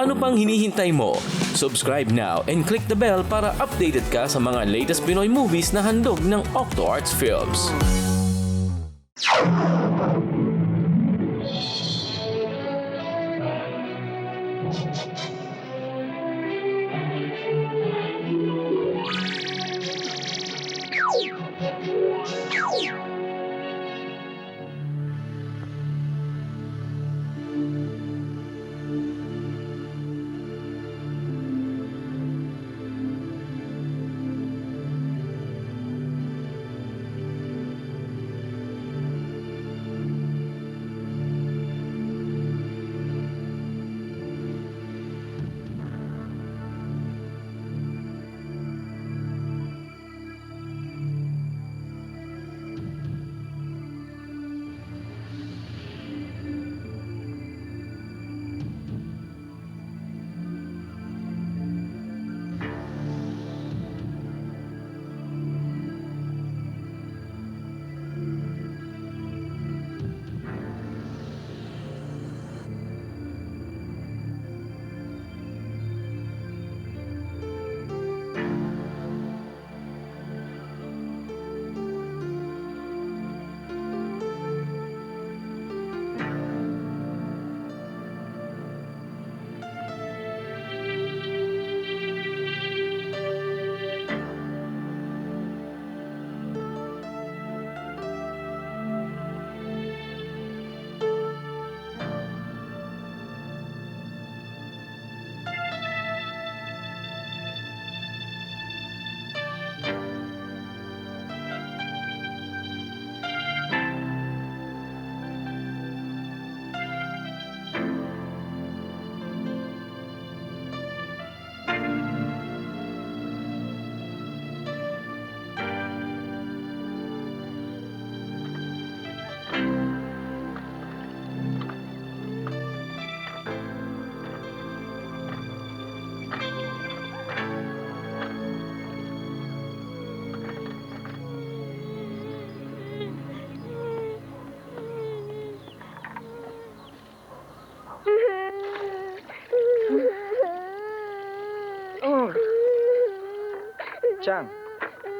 Ano pang hinihintay mo? Subscribe now and click the bell para updated ka sa mga latest Pinoy movies na handog ng Octo Arts Films. Chang,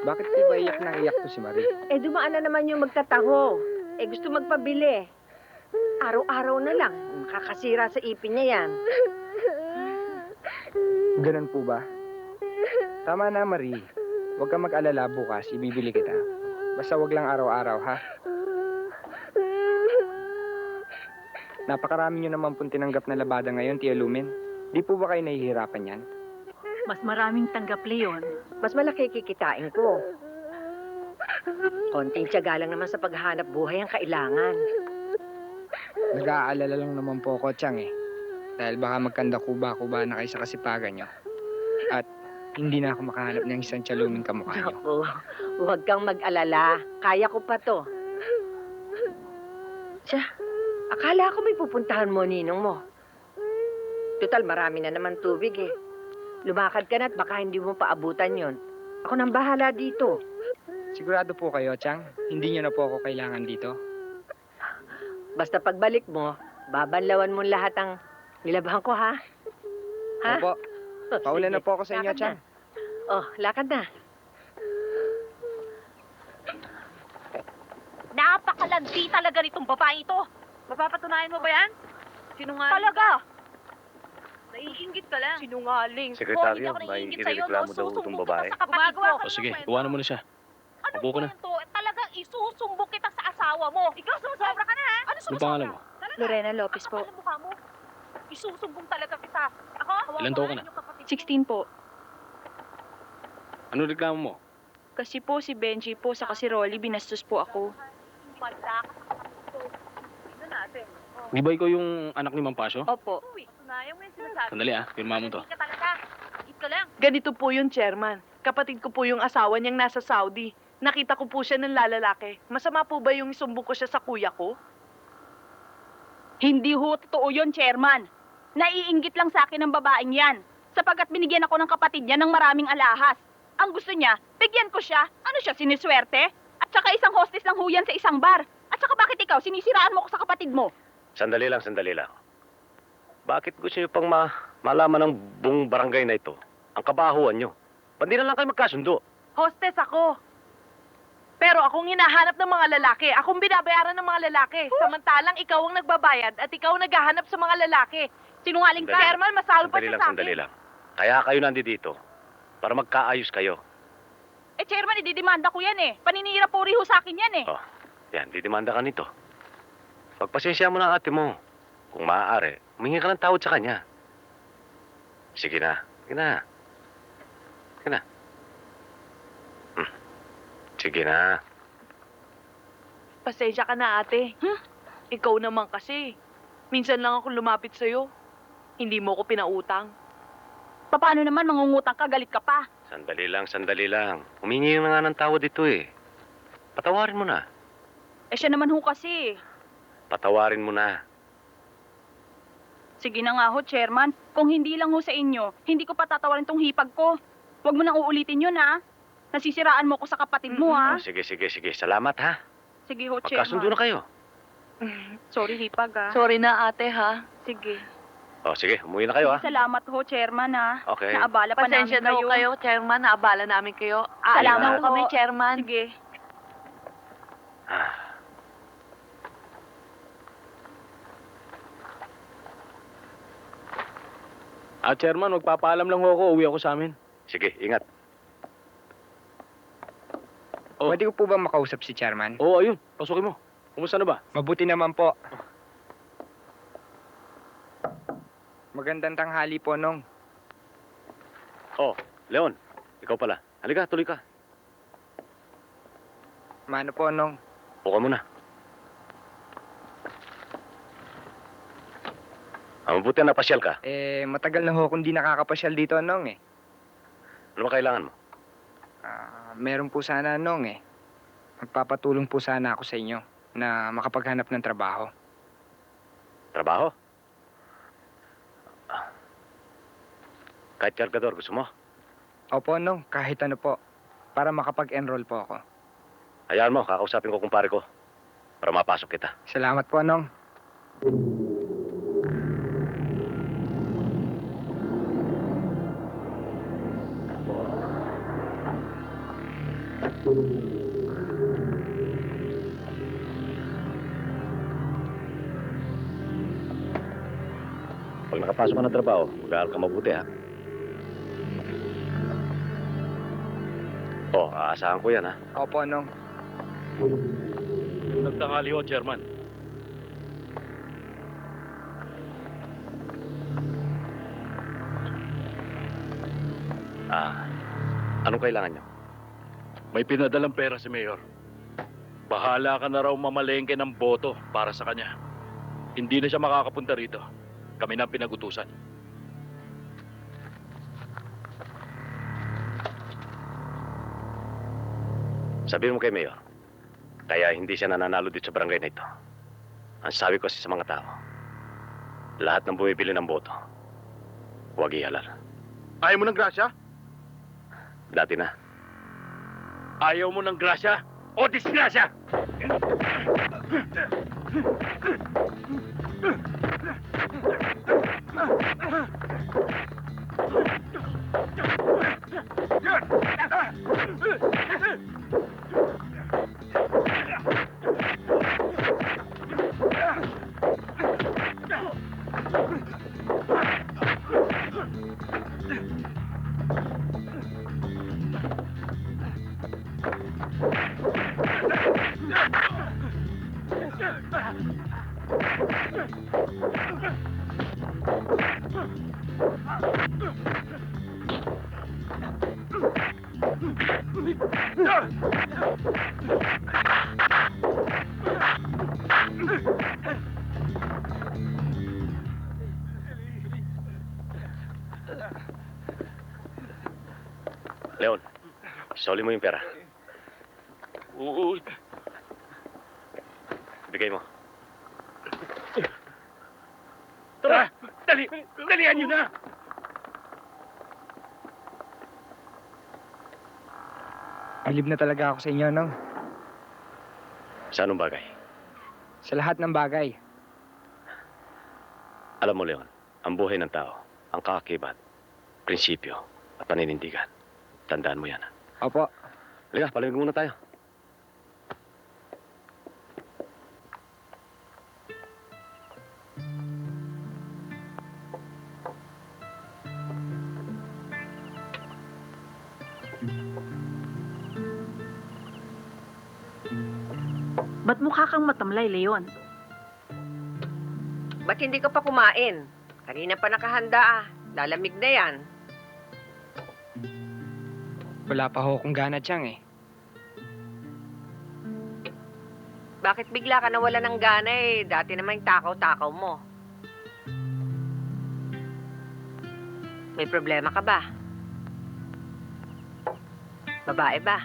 bakit di ba iyak na iyak to si Marie? Dumaan na naman yung magtataho. Gusto magpabili. Araw-araw na lang. Makakasira sa ipin niya yan. Ganun po ba? Tama na, Marie. Huwag kang mag-alala bukas, ibibili kita. Basta wag lang araw-araw, ha? Napakarami nyo naman pong tinanggap na labada ngayon, Tia Lumen. Di po ba kayo nahihirapan yan? Mas maraming tanggap, Leon. Mas malaki kikitain ko. Konting tiyaga lang naman sa paghahanap buhay ang kailangan. Nag-aalala lang naman po ako, Chang, eh. Dahil baka magkanda-kuba-kuba na kayo sa kasipagan nyo. At hindi na ako makahanap ng isang tiyaluming kamukha nyo. Naku, huwag kang mag-alala. Kaya ko pa to. Siya, akala ko may pupuntahan mo, ninong mo. Total, marami na naman tubig eh. Lumakad ka na at baka hindi mo paabutan yon. Ako nang bahala dito. Sigurado po kayo, Chang? Hindi nyo na po ako kailangan dito? Basta pagbalik mo, babanlawan mo lahat ang nilabhan ko, ha? Ha? Opo. Paulan na po ako sa inyo, Lakad Chang. na. Oh, lakad na. Napakalandi talaga nitong babae ito. Mapapatunayan mo ba yan? Sinungaling talaga. Naiinggit ka lang. Sinungaling. Sekretaryo, may irereklamo daw itong babae. Gumagawa ka O sige, ng iwanan mo na siya. Ano Upo ka na. kwento? Talagang isusumbong kita sa asawa mo. Ikaw sumusobra ka na, ha? Ano Ano pangalan mo? Talaga? Lorena Lopez po. Kapal ang mukha mo. Isusumbong talaga kita. Ako? Ilan taon ka na? 16 po. Ano reklamo mo? Kasi po si Benji po sa si Rolly binastos po ako. Malakas ang kapito. Tignan natin. Di ba ikaw yung anak ni Mampasyo? Opo. Patunayan mo yung sinasabi. Sandali pirma mo to. Hindi ka talaga. Higit ka lang. Ganito po yung chairman. Kapatid ko po yung asawa niyang nasa Saudi. Nakita ko po siya ng lalalaki. Masama po ba yung isumbong ko siya sa kuya ko? Hindi ho totoo yun, Chairman. Naiinggit lang sa akin ng babaeng yan. Sapagkat binigyan ako ng kapatid niya ng maraming alahas. Ang gusto niya, bigyan ko siya. Ano siya, siniswerte? At saka isang hostess ng huyan sa isang bar. At saka bakit ikaw, sinisiraan mo ko sa kapatid mo? Sandali lang, sandali lang. Bakit gusto niyo pang malaman ng buong barangay na ito ang kabahuan niyo? Ba't di na lang kayo magkasundo? Hostess ako. Pero akong hinahanap ng mga lalaki. Akong binabayaran ng mga lalaki. Samantalang ikaw ang nagbabayad at ikaw ang naghahanap sa mga lalaki. Sinungaling ka. Sandali. Chairman, masalo pa Sandali siya lang, sa akin. sandali lang. Kaya kayo nandito para magkaayos kayo. Eh, Chairman, ididimanda ko yan eh. Paninira po riho sa akin yan eh. Oh, yan, didemanda ka nito. Pagpasensya mo na ang ate mo. Kung maaari, humingi ka ng tawad sa kanya. Sige na. Sige na. Sige na. Sige na. Pasensya ka na, ate. Ikaw naman kasi. Minsan lang ako lumapit sa'yo. Hindi mo ko pinautang. Paano naman mangungutang ka, galit ka pa? Sandali lang, sandali lang. Humingi na nga ng tawad dito eh. Patawarin mo na. Eh, siya naman ho kasi. Patawarin mo na. Sige na nga ho, Chairman. Kung hindi lang ho sa inyo, hindi ko patatawarin tong hipag ko. Huwag mo nang uulitin yun, ha? Nasisiraan mo ko sa kapatid mo, ha? Oh, sige, sige, sige. Salamat ha. Sige ho, Magkasundo Chairman. na kayo. Sorry, hipag, ha? Sorry na, ate, ha? Sige. Oh, sige. Umuwi na kayo ha. Salamat ho, Chairman, ha? Okay. Naabala pa Pasensya na namin ho kayo, Chairman. Naabala namin kayo. Aalis Salamat na ho kami, ho. Chairman. Sige. Chairman, magpapaalam lang ho ako. Uwi ako sa amin. Sige, ingat. Oh. Pwede ko po ba makausap si Chairman? Oo, ayun. Pasukin mo. Kumusta na ba? Mabuti naman po. Magandang tanghali po, Nong. Oh, Leon. Ikaw pala. Halika, tuloy ka. Mano po, Nong? Buka muna. Mabuti na pasyal ka. Matagal na ho kung di nakakapasyal dito, Nong, eh. Ano ba kailangan mo? Meron po sana, Nong, eh. Magpapatulong po sana ako sa inyo na makapaghanap ng trabaho. Trabaho? Kahit kargador, gusto mo? Opo, Nong, kahit ano po. Para makapag-enroll po ako. Hayaan mo, kakausapin ko kumpare ko. Para mapasok kita. Salamat po, Nong. Pag nakapasok ka ng trabaho, mag-aaral ka mabuti, ha? Oh, aasahan ko yan, ha? Opo, Nong. Nagtanghali ho, Chairman. Anong kailangan nyo? May pinadalang pera si Mayor. Bahala ka na raw mamalengke ng boto para sa kanya. Hindi na siya makakapunta rito. Kami na ang pinagutusan. Sabihin mo kay Mayor, kaya hindi siya nananalo dito sa barangay na ito. Ang sabi ko kasi sa mga tao, lahat ng bumibili ng boto, huwag ihalal. Ayaw mo ng grasya? Dati na. Ayaw mo ng grasya? O disgrasya? Leon, soli mo yung pera. Oo. Bigay mo. Tara! Dalihan nyo na! Bilib na talaga ako sa inyo, Nong. Sa anong bagay? Sa lahat ng bagay. Alam mo, Leon, Ang buhay ng tao, ang kaakibat, prinsipyo, at paninindigan. Tandaan mo yan. Opo. Halika, palamig muna tayo. Ba't mukha kang matamlay, Leon? Ba't hindi ka pa kumain? Kanina pa nakahanda ah. Lalamig na yan. Wala pa ho akong gana, Chang eh. Bakit bigla ka nawala ng gana eh? Dati naman yung takaw-takaw mo. May problema ka ba? Babae ba?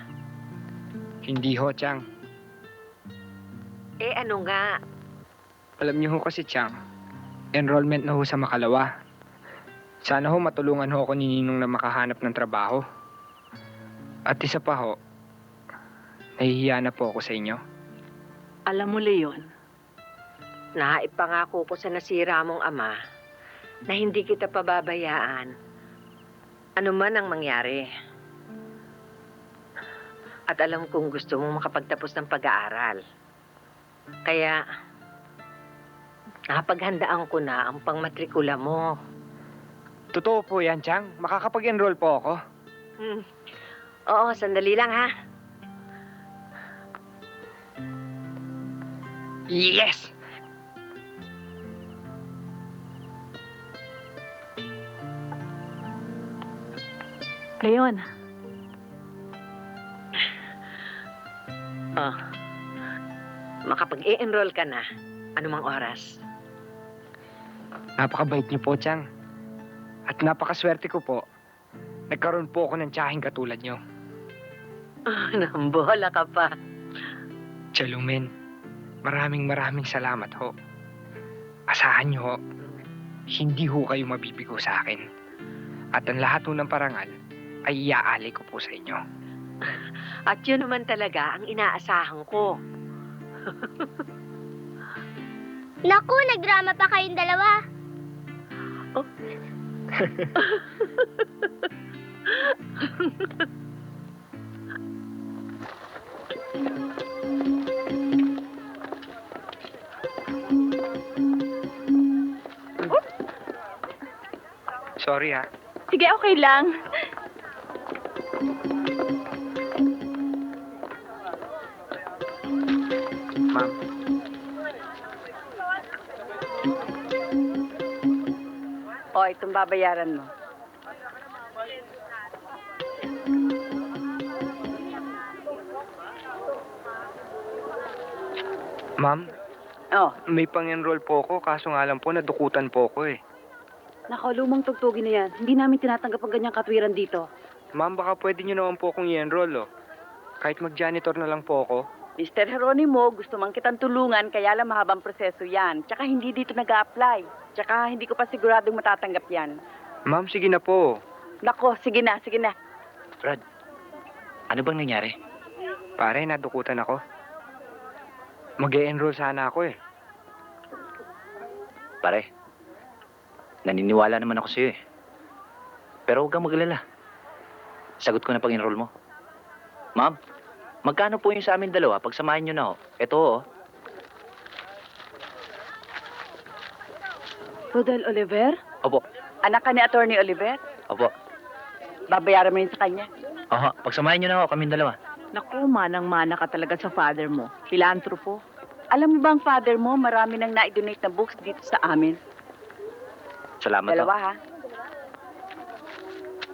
Hindi ho, Chang. Eh ano nga? Alam niyo ho kasi, Chang, enrollment na ho sa Makalawa. Sana ho matulungan ho ako ni Ninong na makahanap ng trabaho. At isa pa ho, nahihiya na po ako sa inyo. Alam mo, Leon, Naipangako ko sa nasira mong ama na hindi kita pababayaan. Ano man ang mangyari. At alam kong gusto mong makapagtapos ng pag-aaral. Kaya, napaghandaan ko na ang pangmatrikula mo. Totoo po yan, Chang. Makakapag-enroll po ako. Oo, sandali lang ha. Yes! Leon, Oh. Makapag-e-enroll ka na. Anumang oras. Napakabait niyo po, Chang. At napakaswerte ko po. Nagkaroon po ako ng tiyahing katulad niyo. Nambola ka pa. Chalumen, maraming salamat ho. Asahan niyo ho, hindi ho kayo mabibigo sa akin. At ang lahat ho ng parangal ay iaali ko po sa inyo. At yun naman talaga ang inaasahan ko. Naku, nagdrama pa kayong dalawa. Sorry ha. sige, okay lang. Ma'am. O, itong babayaran mo. Ma'am, Oh, may pang-enroll po ako kaso nga lang po nadukutan po ako eh. Nako, lumang tugtugin na yan. Hindi namin tinatanggap ang ganyang katwiran dito. Ma'am, baka pwede niyo naman po akong i-enroll oh. Kahit mag-janitor na lang po ako. Mr. Jeronimo, gusto mang kitang tulungan, kaya lang mahabang proseso yan. Tsaka hindi dito nag-a-apply. Tsaka hindi ko pa siguradong matatanggap yan. Ma'am, sige na po. Nako, sige na, sige na. Brad, ano bang nangyari? Pare, nadukutan ako. Mag-e-enroll sana ako eh. Pare, naniniwala naman ako sa'yo eh. Pero huwag kang maglala. Sagot ko na pag-enroll mo. Ma'am, magkano po yung sa amin dalawa? Pagsamahin nyo na, oh. Ito, oh. Rodel Oliver? Opo, Anak ka ni Attorney Oliver? opo. Babayaran mo yun sa kanya. Aha, pagsamahin nyo na, oh, kaming dalawa. Naku, manang-mana ka talaga sa father mo. Filantropo. Alam mo ba ang father mo, marami nang na-donate na books dito sa amin. Salamat, Dalawa, oh. ha?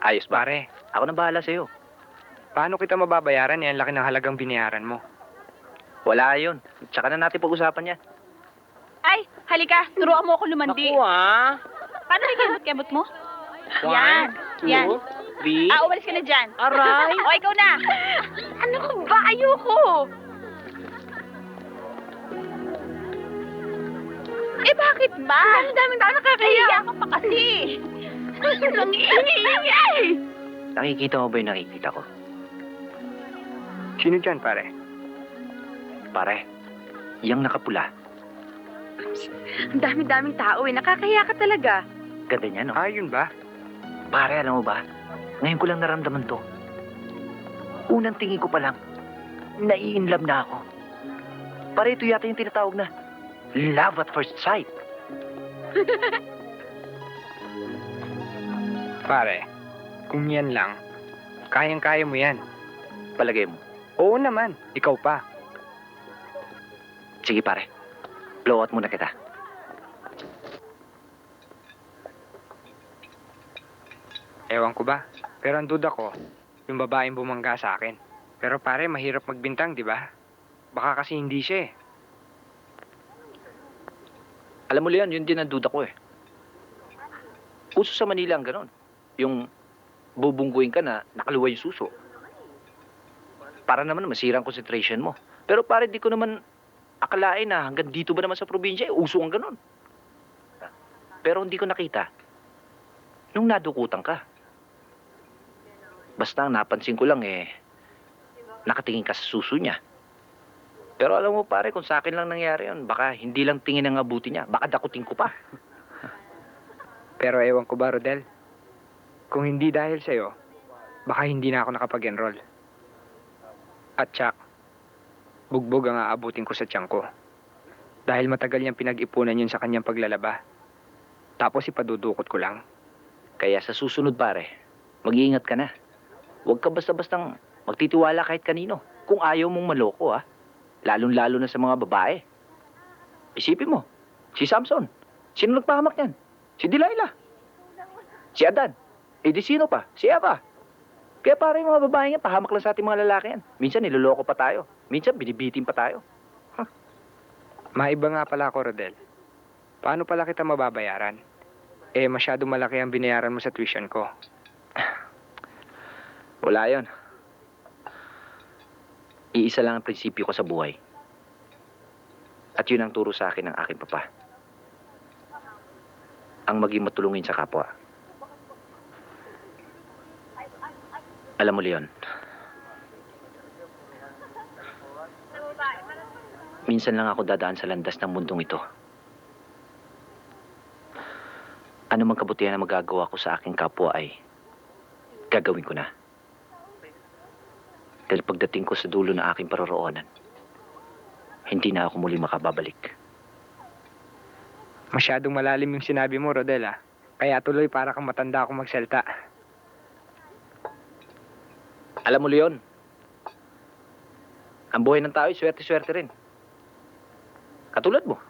Ayos ba? Pare, Ako na bahala sa'yo. paano kita mababayaran yan? Laki ng halagang binayaran mo. Wala yun. Tsaka na natin pag-usapan yan. Ay, halika. Turuan mo ako lumandi. Paano yung kemot-kemot mo? Yan. Yan. Umalis ka na dyan. Aray. O, ikaw na. Ano ka ba? Ayoko. Eh, bakit ba? Ang daming tao nakakahiya ka pa kasi. Ang ingay. Nakikita mo ba yung nakikita ko? Sino dyan, pare? Pare, yang nakapula. Ang dami-daming tao eh. Nakakahiya ka talaga. Ganda niya, no? Ah, yun ba? Pare, alam mo ba? Ngayon ko lang naramdaman to. Unang tingin ko pa lang, nai-inlove na ako. Pare, ito yata yung tinatawag na love at first sight. Pare, kung yan lang, kayang-kaya mo yan. Palagay mo. Oo naman, ikaw pa. Sige pare, blow out muna kita. Ewan ko ba? Pero ang duda ko, yung babaeng bumangga sa akin. Pero pare, mahirap magbintang, di ba? Baka kasi hindi siya eh. Alam mo Leon, yun din ang duda ko eh. Uso sa Manila ang ganon. Yung bubungguin ka na nakaluwa yung suso. Para naman masira ang concentration mo. Pero pare, di ko naman akalain na hanggang dito ba naman sa probinsya, uso ang ganon. Pero hindi ko nakita. Nung nadukutan ka. Basta ang napansin ko lang eh, nakatingin ka sa suso niya. Pero alam mo pare, kung sa akin lang nangyari yun, baka hindi lang tingin ang abuti niya, baka dakutin ko pa. Pero ewan ko ba, Rodel? Kung hindi dahil sa'yo, baka hindi na ako nakapag-enroll. At Chuck, bugbog ang aabutin ko sa tiyan ko. Dahil matagal niyang pinag-ipunan yun sa kanyang paglalaba. Tapos ipadudukot ko lang. Kaya sa susunod pare, mag-iingat ka na. Huwag ka basta-bastang magtitiwala kahit kanino. Kung ayaw mong maloko ha. Lalong-lalo na sa mga babae. Isipin mo, si Samson. Sino nagpahamak niyan? Si Delilah. Si Adan. Eh di sino pa? Si Eva. Kaya pare yung mga babae yan, pahamak lang sa ating mga lalaki yan. Minsan niloloko pa tayo. Minsan binibitin pa tayo. Maiba nga pala ako, Rodel. Paano pala kita mababayaran? Eh, masyado malaki ang binayaran mo sa tuition ko. Wala yon. Iisa lang ang prinsipyo ko sa buhay. At yun ang turo sa akin ng aking papa. Ang maging matulungin sa kapwa. Alam mo, Leon, minsan lang ako dadaan sa landas ng mundong ito. Ano mang kabutihan na magagawa ko sa aking kapwa ay gagawin ko na. Dahil pagdating ko sa dulo ng aking paroroonan, hindi na ako muli makababalik. Masyadong malalim yung sinabi mo, Rodel, ah. Kaya tuloy para kang matanda akong magsalta. Alam mo, Leon, ang buhay ng tao ay swerte-swerte rin. Katulad mo.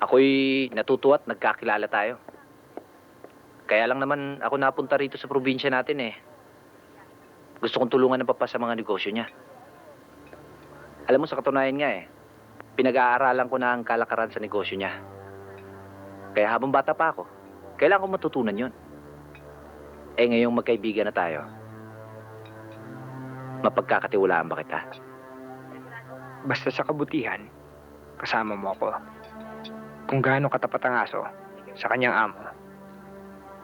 Ako'y natutuwa at nagkakilala tayo. Kaya lang naman ako napunta rito sa probinsya natin eh. Gusto kong tulungan ng papa sa mga negosyo niya. Alam mo, sa katunayan nga eh, pinag-aaralan ko na ang kalakaran sa negosyo niya. Kaya habang bata pa ako, kailangan ko matutunan yon. Eh ngayong magkaibigan na tayo, mapagkakatiwalaan ba kita? Basta sa kabutihan, kasama mo ako. Kung gaano katapat ang aso sa kanyang amo,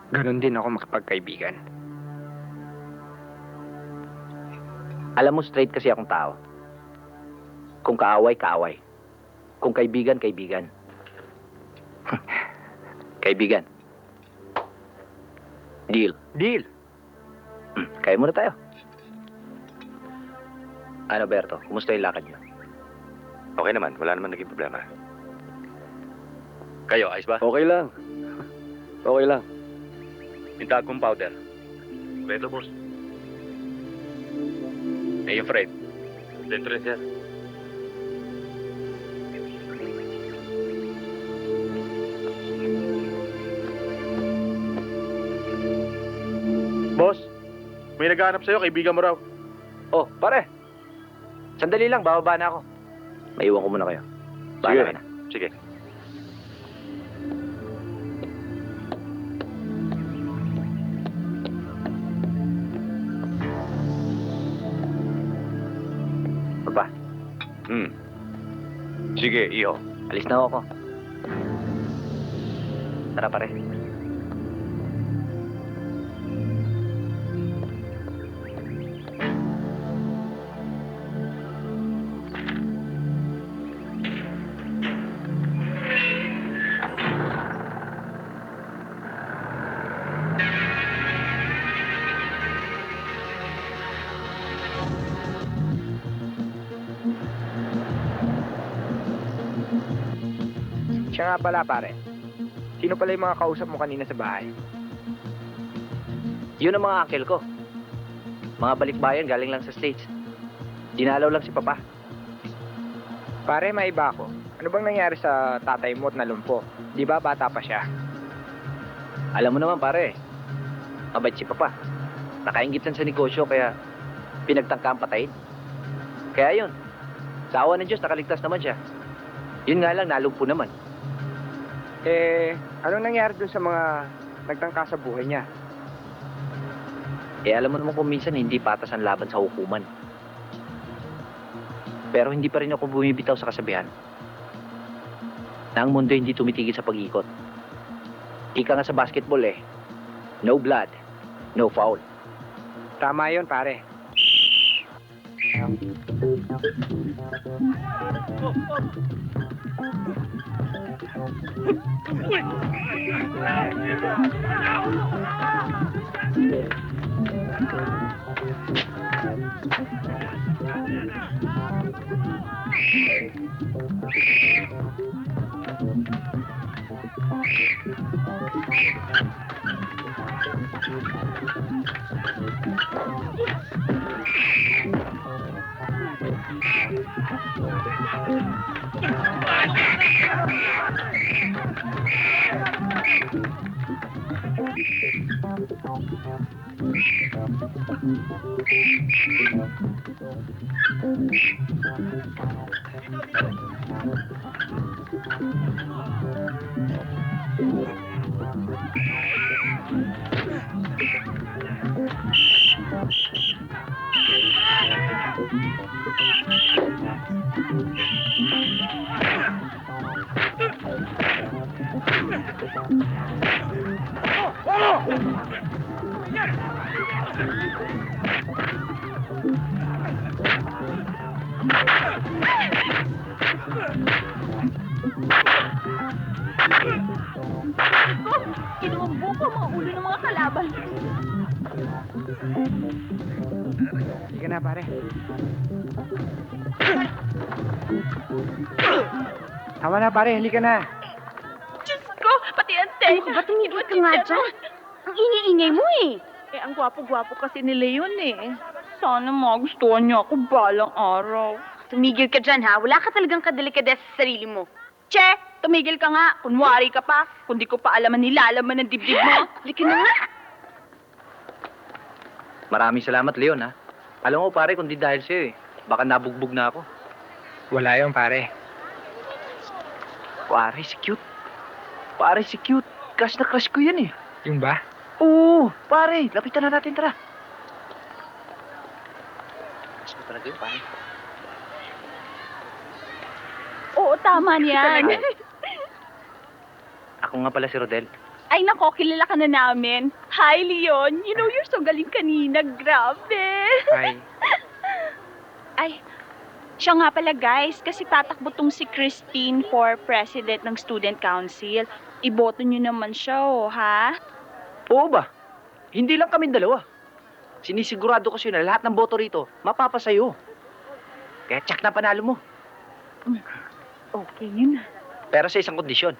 ganun din ako makipagkaibigan. Alam mo, straight kasi akong tao. Kung kaaway, kaaway. Kung kaibigan, kaibigan. Kaibigan. Deal. Deal! Kaya muna tayo. Ano, Berto? Kumusta yung lakad niyo? Okay naman, wala naman naging problema. Kayo, ayos ba? Okay lang. Okay lang. Pinta akong powder. Beto, boss. Eh, yung Fred. Dentro rin siya. Boss, may naghahanap sa'yo, kaibigan mo raw. Oh, pare. Sandali lang, bababa na ako. Maiwan ko muna kayo. Bahala Sige. ka na. Sige. Papa, Sige, iyo. alis na ako. Tara, pare. Siya nga pala, pare. Sino pala yung mga kausap mo kanina sa bahay? Yun ang mga uncle ko. Mga balikbayan galing lang sa States. Dinalaw lang si Papa. Pare, may iba ako. Ano bang nangyari sa tatay mo at nalumpo? Di ba bata pa siya? Alam mo naman pare, mabait si Papa. Nakaingit lang sa negosyo kaya pinagtangka ang patayin. Kaya yun, sa awa ng Diyos nakaligtas naman siya. Yun nga lang, nalumpo naman. Anong nangyari dun sa mga nagtangka sa buhay niya? Alam mo naman kung minsan hindi patas ang laban sa hukuman. Pero hindi pa rin ako bumibitaw sa kasabihan na ang mundo hindi tumitigil sa pag-ikot. Ika nga sa basketball no blood, no foul. Tama yun, pare. Kinumbo ko mga ulo ng mga kalaban. Sige na, pare. Tama na, pare. Halika na. Diyos ko, pati ang tenga. Ba't tumigil ka nga dyan? Ang ingay-ingay mo eh. Ang gwapo-gwapo kasi ni Leon Sana magustuhan niya ako balang araw. Tumigil ka dyan ha. Wala ka talagang kadelikadesa sa sarili mo. Che, tumigil ka nga. Kunwari ka pa. Kung di ko pa alaman nilalaman ng dibdib mo. Halika na nga. Maraming salamat, Leon, ha? Alam mo, pare, kung di dahil sa'yo, baka nabugbog na ako. Wala yun, pare. Pare, si cute. Pare, si cute. Crush na crush ko yan, Yung ba? Oo, pare, lapitan na natin, tara. Crush ko talaga yun, pare. Oo, tama niyan. Ako nga pala si Rodel. Ay nako, kilala ka na namin. Hi, Leon. You know, you're so galing kanina. Grabe. Ay. Ay, siya nga pala guys, kasi tatakbo tong si Christine for president ng student council. Iboto niyo naman siya, ha? Oo ba? Hindi lang kami dalawa. Sinisigurado ko sa'yo na lahat ng boto rito, mapapasayo. Kaya tsak na panalo mo. Okay yun. Pero sa isang kondisyon.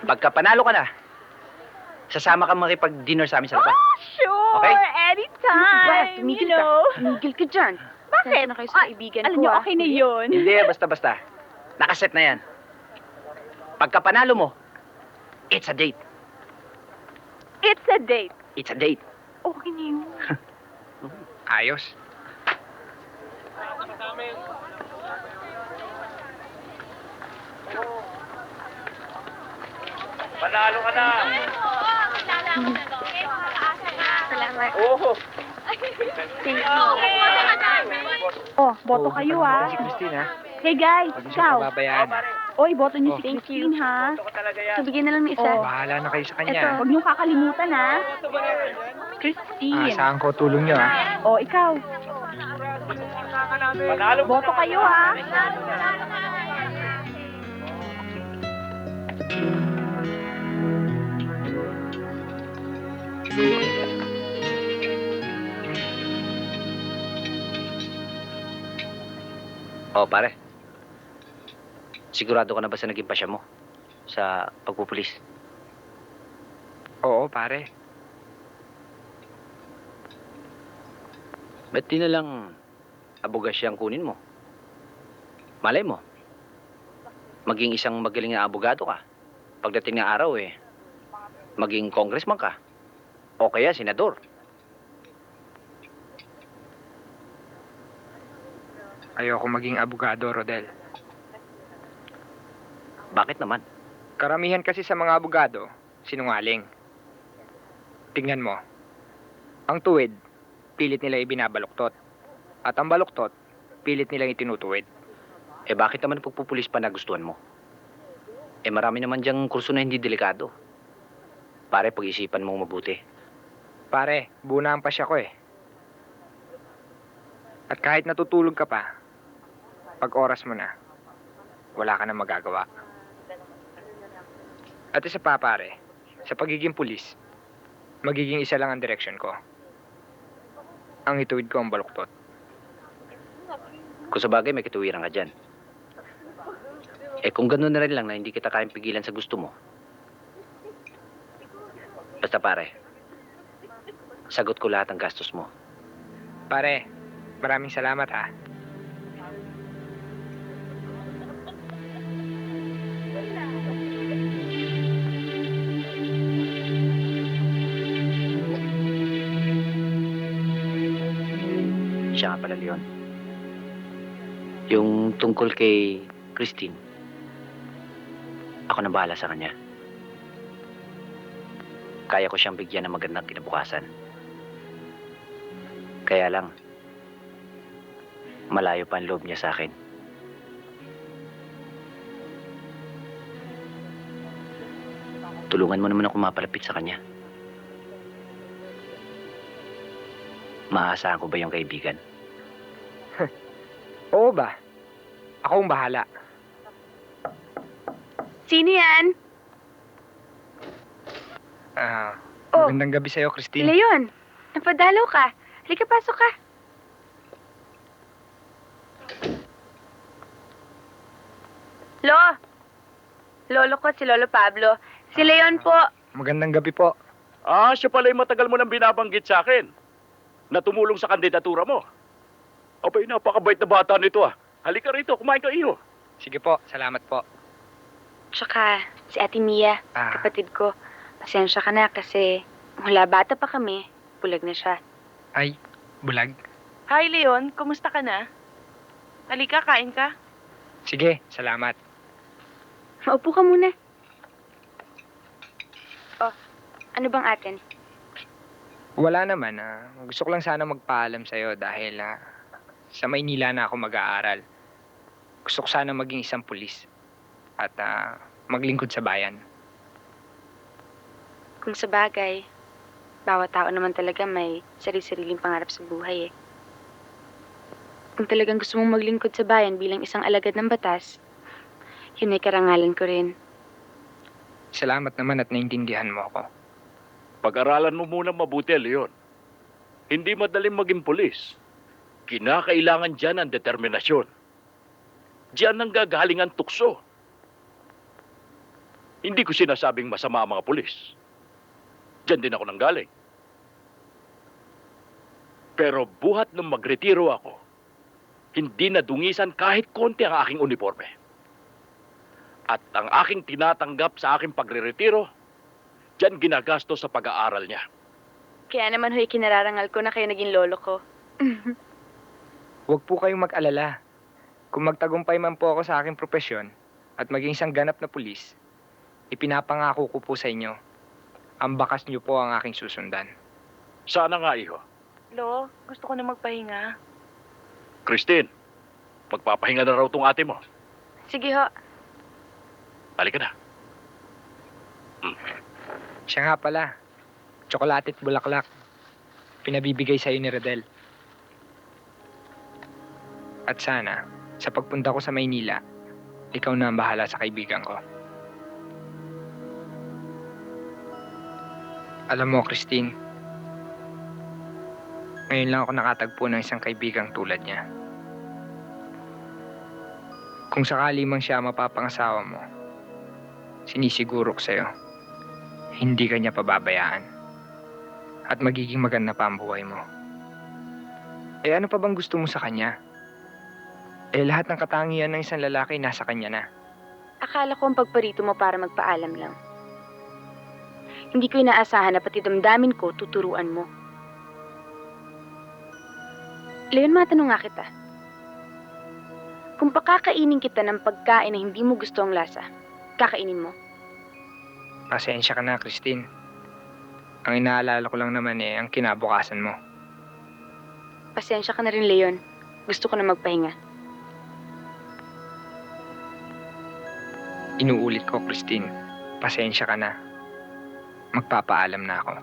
Pagka panalo ka na, sasama ka makipag-dinner sa amin sa labas. Sure, Okay? anytime. Tumigil you ka. know. Tumigil ka dyan. Bakit? Na kayo sa kaibigan Alam ko, niyo, ah. okay na yun. Hindi, basta-basta. Nakaset na yan. Pagka panalo mo, it's a date. It's a date. It's a date. Okay na yun. Ayos. Panalo ka na! Salamat. Oo! Oh, boto kayo, Ito si Christine, ha? Hey guys, Huwag niyo ikaw. siyang pababayaan. Oy, boto niyo Oh. si Christine, ha? So, bigyan na lang ng isa. Oh. Bahala na kayo sa kanya. Eto, huwag niyo kakalimutan, ha? Ah, Christine. saan ko tulong niyo, ha? Oh, ikaw. Panalo Boto kayo, ha? Oh, pare. Sigurado ka na ba sa naging pasya mo? Sa pagpupulis? Oo, pare. Ba't di na lang abogas siyang kunin mo? Malay mo, maging isang magaling na abogado ka. Pagdating ng araw maging congressman ka. O kaya senador. Ayoko maging abogado, Rodel. Bakit naman? Karamihan kasi sa mga abogado, sinungaling. Tingnan mo. Ang tuwid, pilit nila ibinabaluktot. At ang baluktot, pilit nilang itinutuwid. Bakit naman pagpupulis pa nagustuhan mo? Marami naman diyang kurso na hindi delikado. Pare, pag-isipan mo mabuti. Pare, buna ang pasya ko At kahit natutulog ka pa, pag oras mo na, wala ka na magagawa. At isa pa, pare, sa pagiging pulis, magiging isa lang ang direksyon ko. Ang ituwid ko ang baluktot. Kung sa bagay, may kituwiran ka dyan. Kung gano'n na rin lang na hindi kita kayang pigilan sa gusto mo. Basta pare, sagot ko lahat ng gastos mo. Pare, maraming salamat ha. Siya nga pala, Leon. Yung tungkol kay Christine, ako na bahala sa kanya. Kaya ko siyang bigyan ng magandang kinabukasan. Kaya lang, malayo pa ang loob niya sa akin. Tulungan mo naman ako mapalapit sa kanya. Maaasahan ko ba yung kaibigan? Oo ba? Ako ang bahala. Sino yan? Oh. Magandang gabi sa'yo, Christine. Leon, napadalaw ka. Halika, pasok ka. Lolo ko, si Lolo Pablo. Si Leon po. Magandang gabi po. Siya pala yung matagal mo nang binabanggit sa akin. Na tumulong sa kandidatura mo. Abay, napakabait na bata nito Halika rito, kumain ka iyo. Sige po, salamat po. Tsaka, si Ate Mia, kapatid ko. Pasensya ka na kasi mula bata pa kami, bulag na siya. Ay, bulag. Hi, Leon. Kumusta ka na? Halika, kain ka. Sige, salamat. Maupo ka muna. Oh, ano bang atin? Wala naman. Gusto ko lang sana magpaalam sa'yo dahil sa Maynila na ako mag-aaral. Gusto ko sana maging isang pulis at maglingkod sa bayan. Kung sa bagay, bawat tao naman talaga may sarili-sariling pangarap sa buhay Kung talagang gusto mong maglingkod sa bayan bilang isang alagad ng batas, yun ay karangalan ko rin. Salamat naman at naintindihan mo ako. Pag-aralan mo muna mabuti, Leon. Hindi madaling maging pulis. Kinakailangan dyan ang determinasyon. Diyan ang gagaling ang tukso. Hindi ko sinasabing masama ang mga pulis. Diyan din ako nanggaling. Pero buhat nung magretiro ako, hindi nadungisan kahit konti ang aking uniforme. At ang aking tinatanggap sa aking pagre-retiro, diyan ginagastos sa pag-aaral niya. Kaya naman ho'y kinararangal ko na kayo naging lolo ko. Huwag po kayong mag-alala. Kung magtagumpay man po ako sa aking propesyon at maging isang ganap na pulis, ipinapangako ko po sa inyo, ang bakas niyo po ang aking susundan. Sana nga, iho. Lo, gusto ko na magpahinga. Christine, magpapahinga na raw tong ate mo. Sige ho. Halika na. Siya nga pala, tsokolate at bulaklak. Pinabibigay sa'yo ni Rodel. At sana, sa pagpunta ko sa Maynila, ikaw na ang bahala sa kaibigan ko. Alam mo, Christine, ngayon lang ako nakatagpo ng isang kaibigang tulad niya. Kung sakali mang siya mapapangasawa mo, sinisiguro ko sa'yo, hindi ka niya pababayaan. At magiging maganda pa ang buhay mo. Eh ano pa bang gusto mo sa kanya? Eh lahat ng katangian ng isang lalaki nasa kanya na. Akala ko ang pagparito mo para magpaalam lang. Hindi ko inaasahan na pati damdamin ko tuturuan mo. Leon, matanong nga kita. Kung pakakainin kita ng pagkain na hindi mo gusto ang lasa, kakainin mo? Pasensya ka na, Christine. Ang inaalala ko lang naman ang kinabukasan mo. Pasensya ka na rin, Leon. Gusto ko na magpahinga. Inuulit ko, Christine. Pasensya ka na. Magpapaalam na ako.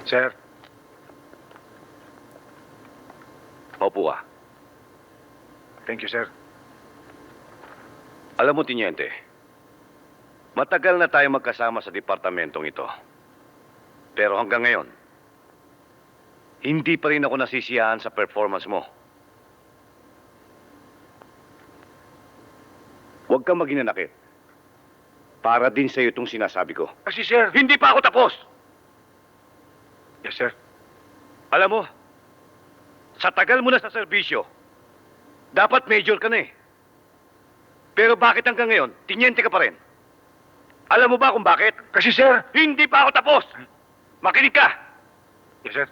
Sir. Opo ah. Thank you, sir. Alam mo, Tiniente, matagal na tayo magkasama sa departamentong ito. Pero hanggang ngayon, hindi pa rin ako nasisiyahan sa performance mo. Huwag kang maginanakit. Para din sa'yo itong sinasabi ko. Kasi, sir. Hindi pa ako tapos! Yes, sir. Alam mo, sa tagal mo na sa serbisyo, dapat major ka na eh. Pero bakit hanggang ngayon, tiniente ka pa rin? Alam mo ba kung bakit? Kasi, sir. Hindi pa ako tapos! Makinig ka! Yes, sir.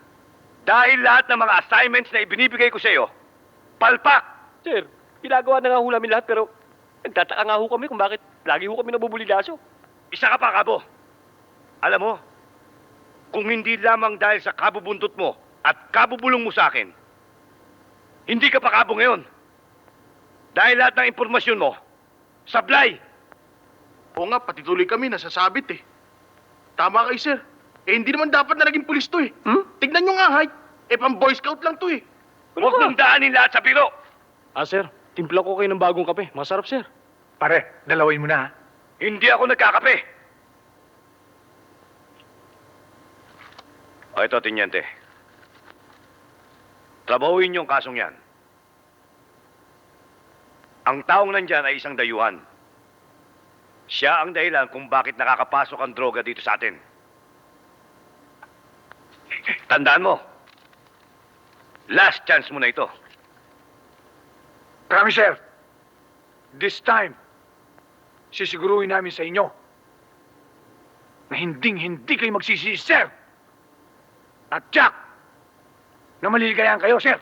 Dahil lahat ng mga assignments na ibinibigay ko sa iyo, palpak! Sir, ginagawa na nga ho namin lahat pero nagtataka nga ho kami kung bakit lagi ho kami nabubulidaso. Isa ka pa, Kabo. Alam mo, kung hindi lamang dahil sa kabubuntot mo at kabubulong mo sa akin, hindi ka pa Kabo ngayon. Dahil lahat ng impormasyon mo, sablay! Oo nga, pati tuloy kami nasasabit eh. Tama kayo, sir. Eh, hindi naman dapat na naging pulis to eh. Tignan nyo nga, height. Eh, pang Boy Scout lang to eh. Huwag mong daanin lahat sa biro! Ah, sir, timpla ko kayo ng bagong kape. Masarap, sir. Pare, dalawin mo na ha. Hindi ako nagkakape! O ito, Tiniente. Trabahuin yung kasong yan. Ang taong nandyan ay isang dayuhan. Siya ang dahilan kung bakit nakakapasok ang droga dito sa atin. Tandaan mo, last chance mo na ito. Promise, sir. This time, sisiguruhin namin sa inyo na hindi kayo magsisisi, sir. At Jack, na maliligayahan kayo, sir.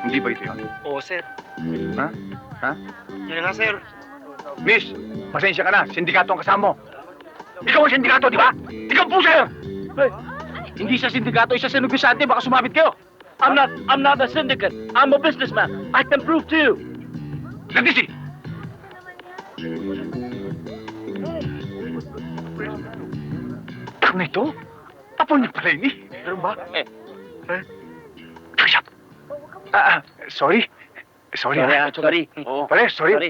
Hindi ba ito yun? Oo, sir. Ha? Ha? Yan nga, sir. Miss, pasensya ka na. Sindikato ang kasama mo. Ikaw ang sindikato, di ba? Ikaw po, sir! Hindi siya sindikato, isa siya negosante. Baka sumabit kayo. I'm not a syndicate. I'm a businessman. I can prove to you. Nandisi! Ano ito? Apo niya pala yun eh. Pero ba? Sorry. Sorry, ha? Sorry. Oo. Pare, sorry. Sorry.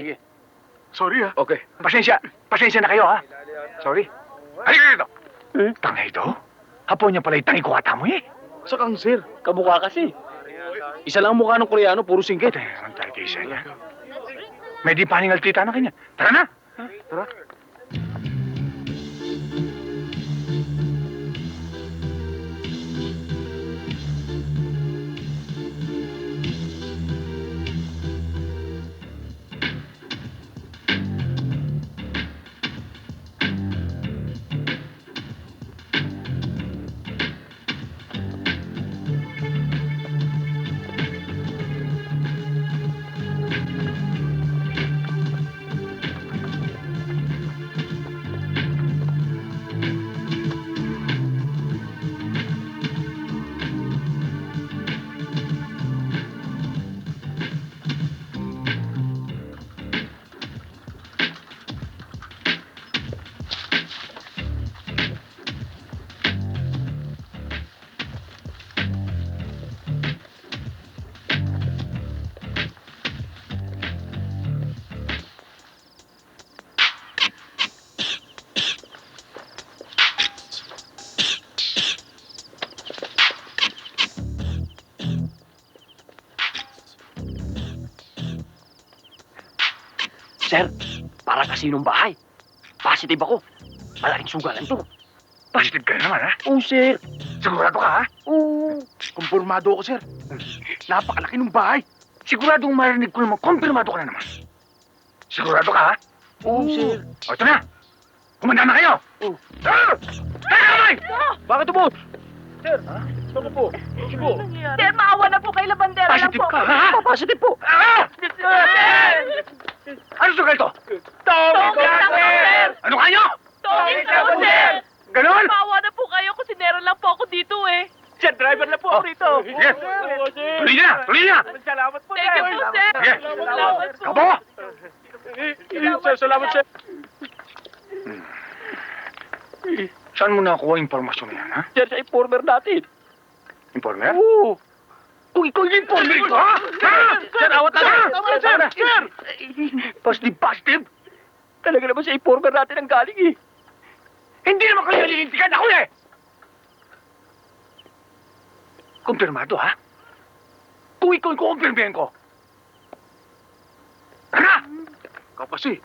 Sorry, ha? Okay. Pasensya na kayo, ha? Sorry. Halika dito. Tanga ito? Hapon niya pala itangi ko ata mo, eh. Sa kang sir, kamukha kasi. Isa lang ang mukha ng Koreano, puro singgit. Ate, ang tayo kayo sa inyo. May di paningal tita na kanya. Tara na! Tara. Sir, para kasinong bahay. Positive ako. Malaking sugalan to. Positive ka na naman, ha? Oo, sir. Sigurado ka, ha? Oo. Kumpirmado ako, sir. Napakalaki ng bahay. Siguradong marinig ko naman. Kumpirmado ka na naman. Sigurado ka, ha? Oo, sir. O, ito na. Kumanda na kayo. Oo. Ah! Teka, kamay! Bakit ito, boss? Sir, ha? Saan po? Sige. Sir, maawa na po kay Labandera lang Positive po. ka, ha? Positive po. Ah! Ano sugal to? Tongit lang po, sir! Ano kayo? Tongit lang po, sir! Ganon? Maawa na po kayo, kusinero lang po ako dito eh. Sir, driver na po ako rito. Yes. Tuloy na! Tuloy na! Salamat po, Thank you po, sir. Sige. Salamat po. Kabo! Sir, salamat, sir. Saan mo nakuha impormasyon na yan, ha? Sir, sa informer natin. Informer? Oo. Kung ikaw yung informer ito, ha? Sir, awat na. Sir! Sir! Positive, positive. Talaga naman sa informer natin ang galing eh. Hindi naman kayo nalilintikan ako, eh! Kumpirmado, ha? Kung ikaw yung kukumpirmihin ko. Tara! Kapasi.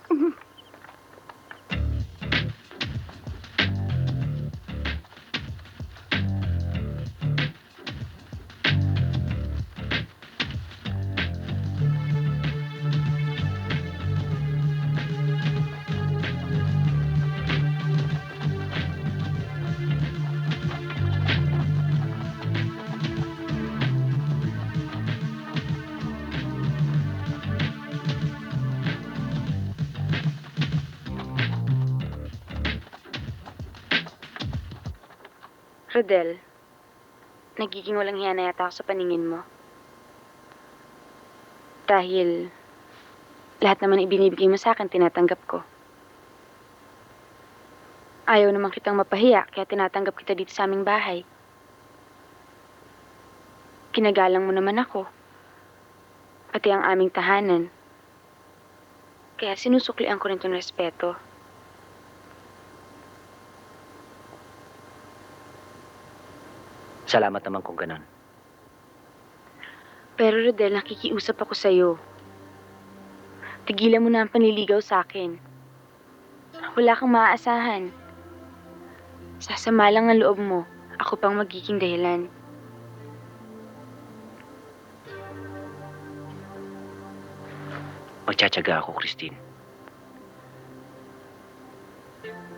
Rodel, nagiging walang hiya na yata ako sa paningin mo. Dahil lahat naman ibinibigay mo sa akin, tinatanggap ko. Ayaw naman kitang mapahiya, kaya tinatanggap kita dito sa aming bahay. Kinagalang mo naman ako. Pati ang aming tahanan. Kaya sinusuklian ko rin itong respeto. Salamat naman kung ganon. Pero Rodel, nakikiusap ako sa'yo. Tigilan mo na ang panliligaw sa akin. Wala kang maaasahan. Sasama lang ang loob mo. Ako pang magiging dahilan. Magtsatsaga ako, Christine.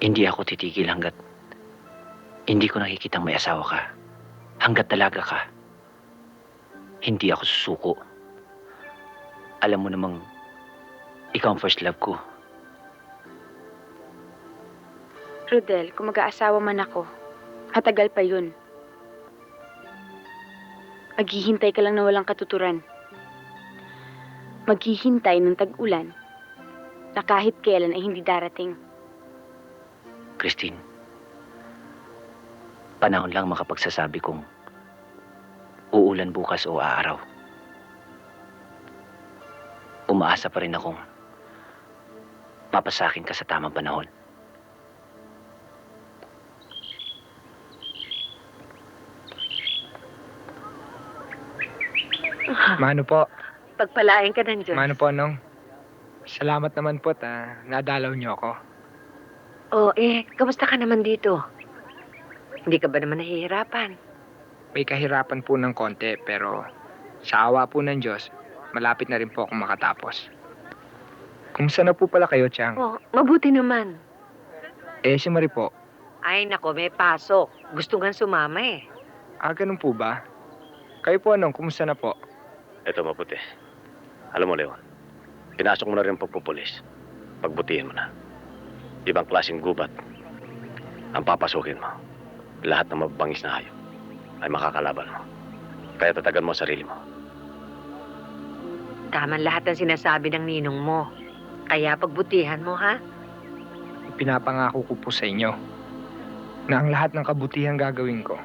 Hindi ako titigil hanggat hindi ko nakikitang may asawa ka. Hanggat dalaga ka. Hindi ako susuko. Alam mo namang ikaw ang first love ko. Rodel, kung mag-aasawa man ako, matagal pa yun. Maghihintay ka lang na walang katuturan. Maghihintay ng tag-ulan na kahit kailan ay hindi darating. Christine, panahon lang makapagsasabi kung uulan bukas o aaraw. umaasa pa rin akong mapasakin ka sa tamang panahon. Mano po, Pagpalain ka ng Diyos. mano po, Nong. Salamat naman po, nadalaw niyo ako. Oh, kamusta ka naman dito? Hindi ka ba naman nahihirapan? May kahirapan po ng konti, pero sa awa po ng Diyos, malapit na rin po akong makatapos. Kumusta na po pala kayo, Chang? Oh, mabuti naman. Si Marie po. Ay, nako, may pasok. Gusto nga sumama eh. Ganun po ba? Kayo po, Nong, kumusta na po? Ito mabuti. Alam mo, Leon, pinasok mo na rin ang pagpupulis. Pagbutihin mo na. Ibang klaseng gubat ang papasukin mo. Lahat ng mababangis na hayop ay makakalaban mo. Kaya tatagan mo ang sarili mo. Tama lahat ng sinasabi ng ninong mo. Kaya pagbutihan mo, ha? Pinapangako ko po sa inyo na ang lahat ng kabutihan gagawin ko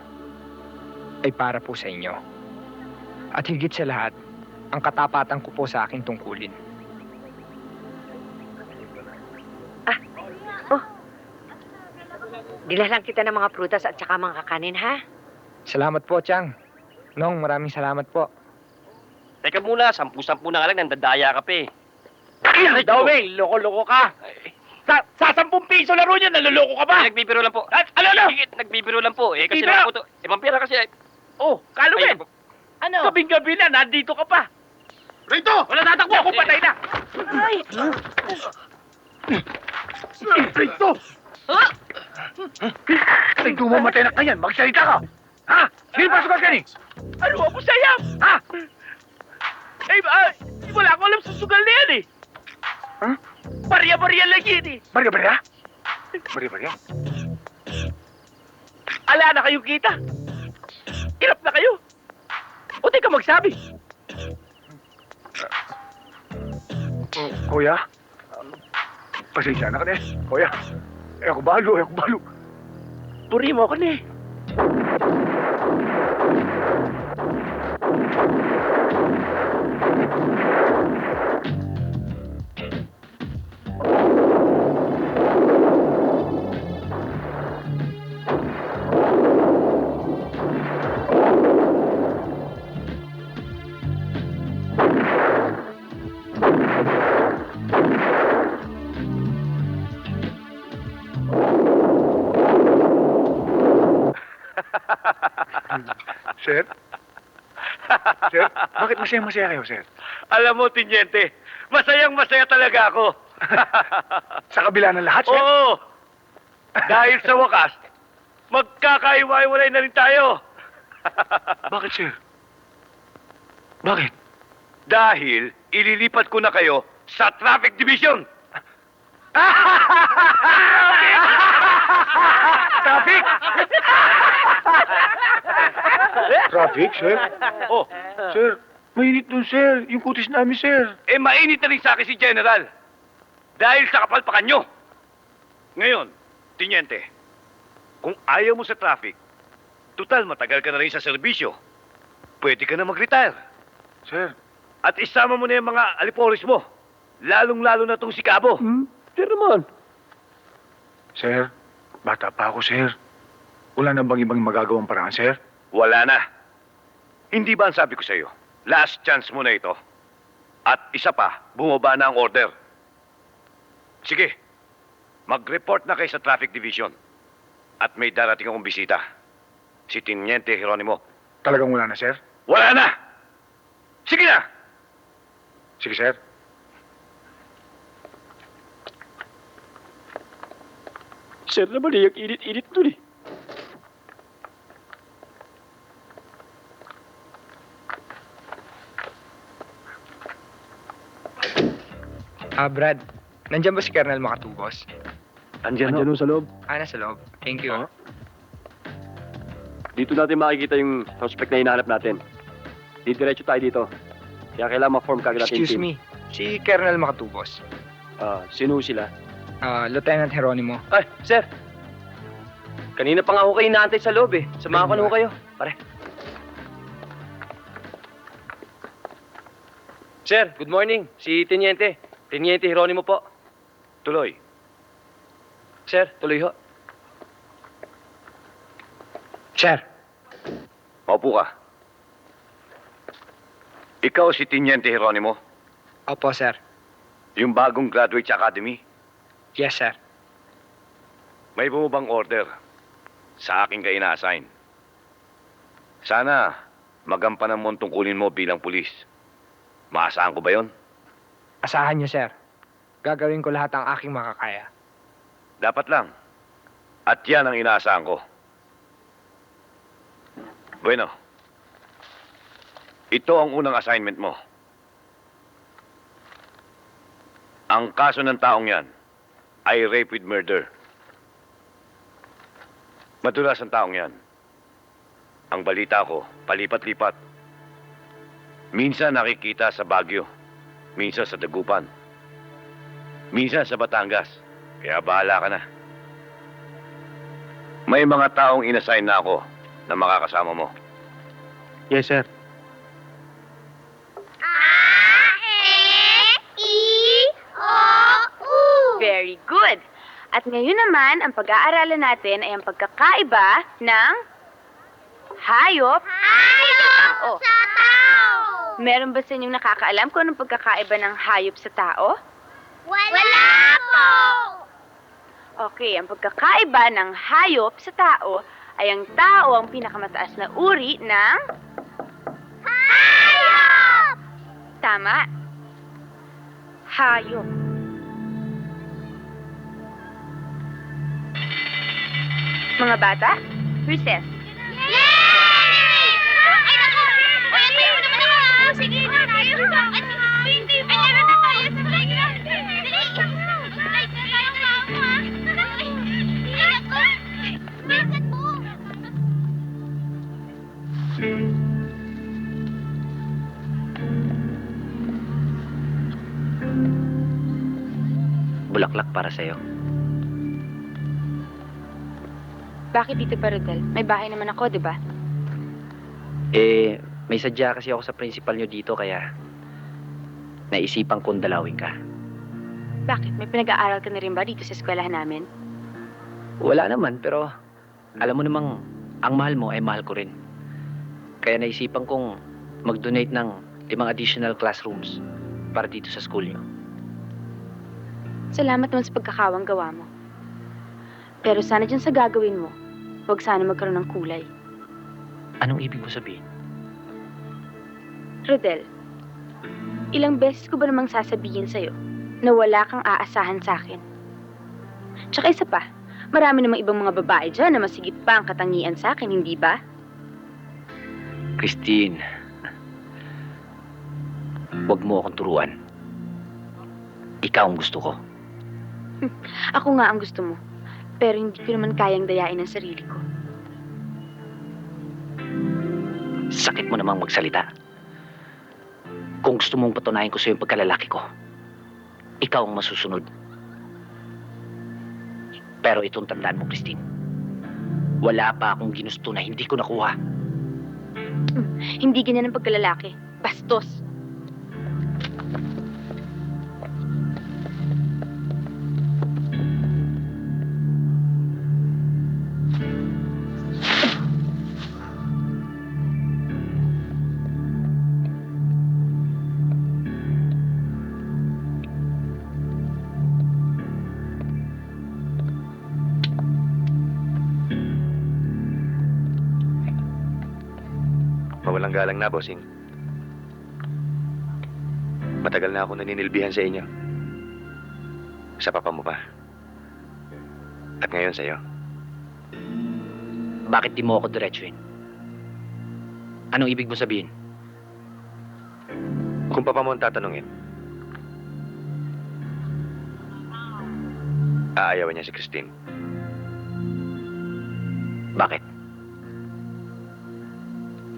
ay para po sa inyo. At higit sa lahat, ang katapatan ko po sa aking tungkulin. Dilalang kita ng mga prutas at saka mga kakanin, ha? Salamat po, Chang. Nong, maraming salamat po. Teka muna, 10 na nga lang, nandadaya ka pa eh. Ay, Dawing, loko-loko ka. Sa 10 piso laro niya, naloloko ka ba? Nagbibiro lang po. Ano? Sige, nagbibiro lang po. Kasi Bibiro? lang po to. Pampira kasi. Oh, Kalumen. Ano? Gabing-gabi na, nandito ka pa. Rito! Wala tatakbo, ako patay na. Ay! Rito! Rito, mamatay na ka yan. Magsalita ka. Ha? Sino pa sugat ka ni? Ano ako sayap? Ha? Wala ko alam sa sugal na yan eh. Ha? Barya-barya lang yan eh. Barya-barya? Barya-barya? Ala na kayong kita. Hirap na kayo. O teka magsabi. Kuya? Pasensya na ka na eh. Kuya, ako balo. Puri mo ako na eh. Sir? Sir, bakit masaya kayo, sir? Alam mo, Tinyente, masayang-masaya talaga ako. Sa kabila ng lahat, sir? Oo! Dahil sa wakas, magkakaiwaiwalay na rin tayo. Bakit, sir? Bakit? Dahil ililipat ko na kayo sa Traffic Division. Traffic! Traffic, sir? Oh, Sir, mainit dun, sir. Yung kutis namin, sir. mainit na rin sa akin si General. Dahil sa kapalpakan nyo. Ngayon, Tinyente, kung ayaw mo sa traffic, total matagal ka na rin sa serbisyo, pwede ka na mag-retire. Sir. At isama mo na yung mga aliporis mo. Lalong-lalo na tong si Cabo. Sir naman. Sir, bata pa ako, sir. Wala na bang ibang magagawang paraan, sir? Wala na. Hindi ba ang sabi ko sa iyo? Last chance mo na ito. At isa pa, bumaba na ang order. Sige, mag-report na kayo sa Traffic Division. At may darating akong bisita. Si Teniente Geronimo. Talagang wala na, sir? Wala na! Sige na! Sige, sir. Sir naman eh, yung init-init dun eh. Brad, nandyan ba si Colonel Makatubos? Andiyan sa loob. Nasa loob. Thank you. Dito natin makikita yung suspect na hinahanap natin. Didiretso tayo dito. Kaya kailangan ma-form kagad natin Excuse me, si Colonel Makatubos. Sino sila? Lieutenant Geronimo. Ay, sir! Kanina pa nga ako kayo inaantay sa loob eh. Samahan ko na ho kayo. Pare. Sir, good morning. Si Teniente. Teniente Jeronimo po. Tuloy. Sir, tuloy ho. Sir, Maupo ka. Ikaw si Teniente Jeronimo, opo sir. yung bagong graduate sa academy. Yes sir. May bumabang order sa akin ka ina-assign. Sana magampanan mo ang tungkulin mo bilang pulis. Maasahan ko ba yon? Asahan niyo sir. Gagawin ko lahat ang aking makakaya. Dapat lang. At yan ang inaasahan ko. Bueno. Ito ang unang assignment mo. Ang kaso ng taong yan ay rape with murder. Madulas ang taong yan. Ang balita ko, palipat-lipat. Minsan nakikita sa Baguio, minsan sa Dagupan, minsan sa Batangas. Kaya bahala ka na. May mga taong inassign na ako na makakasama mo. Yes, sir. Very good. At ngayon naman, ang pag-aaralan natin ay ang pagkakaiba ng hayop Hayop sa sa tao! Meron ba sa inyong nakakaalam kung anong pagkakaiba ng hayop sa tao? Wala po! Okay, ang pagkakaiba ng hayop sa tao ay ang tao ang pinakamataas na uri ng... Hayop! Tama. Hayop. Mga bata, recess. Yay! Ay, naku! Uy, tayo mo naman ako! Sige, tayo ba? Hindi mo! Ay, meron na tayo sa playground! Dali! Ay, tayo nga ako, ha? Ay, naku! Bilisan mo! Bulaklak para sa'yo. Bakit dito pa, Rodel? May bahay naman ako, di ba? Eh, may sadya kasi ako sa principal nyo dito kaya naisipan kong dalawin ka. Bakit? May pinag-aaral ka na rin ba dito sa eskwelahan namin? Wala naman, pero alam mo namang ang mahal mo ay mahal ko rin. Kaya naisipan kong mag-donate ng 5 additional classrooms para dito sa school nyo. Salamat naman sa pagkakawang gawa mo. Pero sana dyan sa gagawin mo, huwag sana magkaroon ng kulay. Anong ibig mo sabihin? Rodel, ilang beses ko ba namang sasabihin sa'yo na wala kang aasahan sa akin? Tsaka isa pa, marami namang ibang mga babae dyan na masigit pa ang katangian sa akin, hindi ba? Christine, huwag mo akong turuan. Ikaw ang gusto ko. Ako nga ang gusto mo, pero hindi ko naman kayang dayain ang sarili ko. Sakit mo namang magsalita. Kung gusto mong patunayan ko sa'yo yung pagkalalaki ko, ikaw ang masusunod. Pero itong tandaan mo, Christine. Wala pa akong ginusto na hindi ko nakuha. Hindi ganyan ang pagkalalaki. Bastos. Mawalang galang na, bossing. Matagal na ako naninilbihan sa inyo. Sa papa mo pa. At ngayon sa'yo. Bakit di mo ako diretsuhin? Anong ibig mo sabihin? Kung papa mo ang tatanungin, aayawan niya si Christine. Bakit?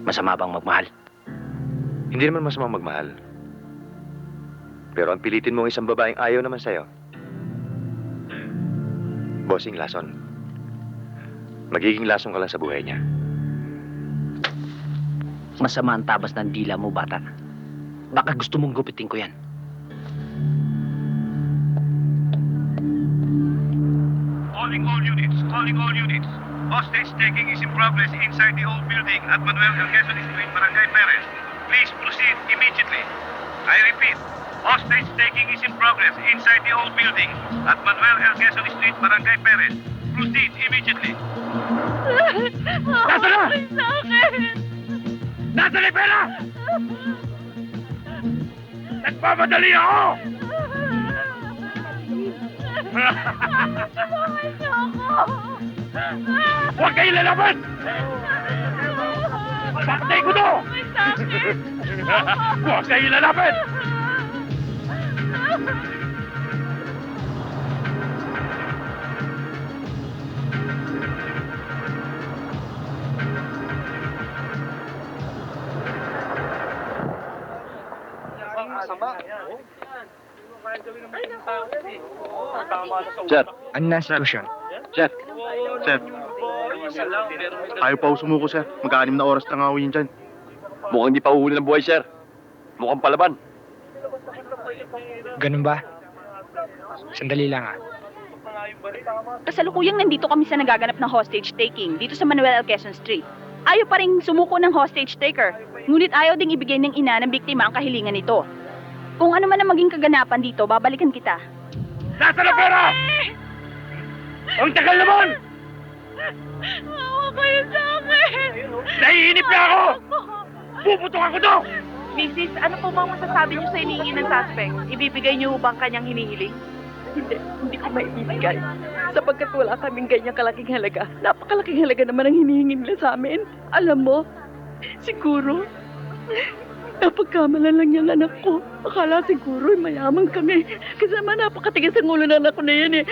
Masama bang magmahal? Hindi naman masama magmahal. Pero ang pilitin mo isang babaeng ayaw naman sa'yo. Bossing, lason. Magiging lason ka lang sa buhay niya. Masama ang tabas ng dila mo, bata. Baka gusto mong gupitin ko yan. Calling all units. Calling all units. Hostage taking is in progress inside the old building at Manuel L. Quezon Street, Barangay Perez. Please proceed immediately. I repeat, hostage taking is in progress inside the old building at Manuel L. Quezon Street, Barangay Perez. Proceed immediately. Nasaan na? Sa akin! Nasaan na yung pera? Nagpapadali ako! Huwag kayo lalaban! Patay ko to! Huwag kayo lalaban! Sir, Ano na ang sitwasyon? sir. Sir. Ayaw pa ho sumuko, sir. Magkaanim na oras na nga ho yun dyan. Mukhang hindi pa uhuli ng buhay, sir. Mukhang palaban. Ganun ba? Sandali lang ah. Kasalukuyang nandito kami sa nagaganap ng hostage taking dito sa Manuel L. Quezon Street. Ayaw pa rin sumuko ng hostage taker. Ngunit ayaw ding ibigay ng ina ng biktima ang kahilingan nito. Kung ano man ang maging kaganapan dito, babalikan kita. Nasaan na pera? Ang tagal naman! Awa kayo sa akin! Naiinip na ako! Puputok ako to! Mrs., ano po bang masasabi niyo sa hinihingi ng suspect? Ibibigay niyo bang kanyang hinihiling? Hindi ko maibibigay. Sapagkat wala kaming ganyang kalaking halaga. Napakalaking halaga naman ang hinihingi nila sa amin. Alam mo, siguro, napagkamalan lang yung anak ko. Akala siguro mayaman kami. Kasi naman napakatigas ang ulo ng anak ko na yan eh.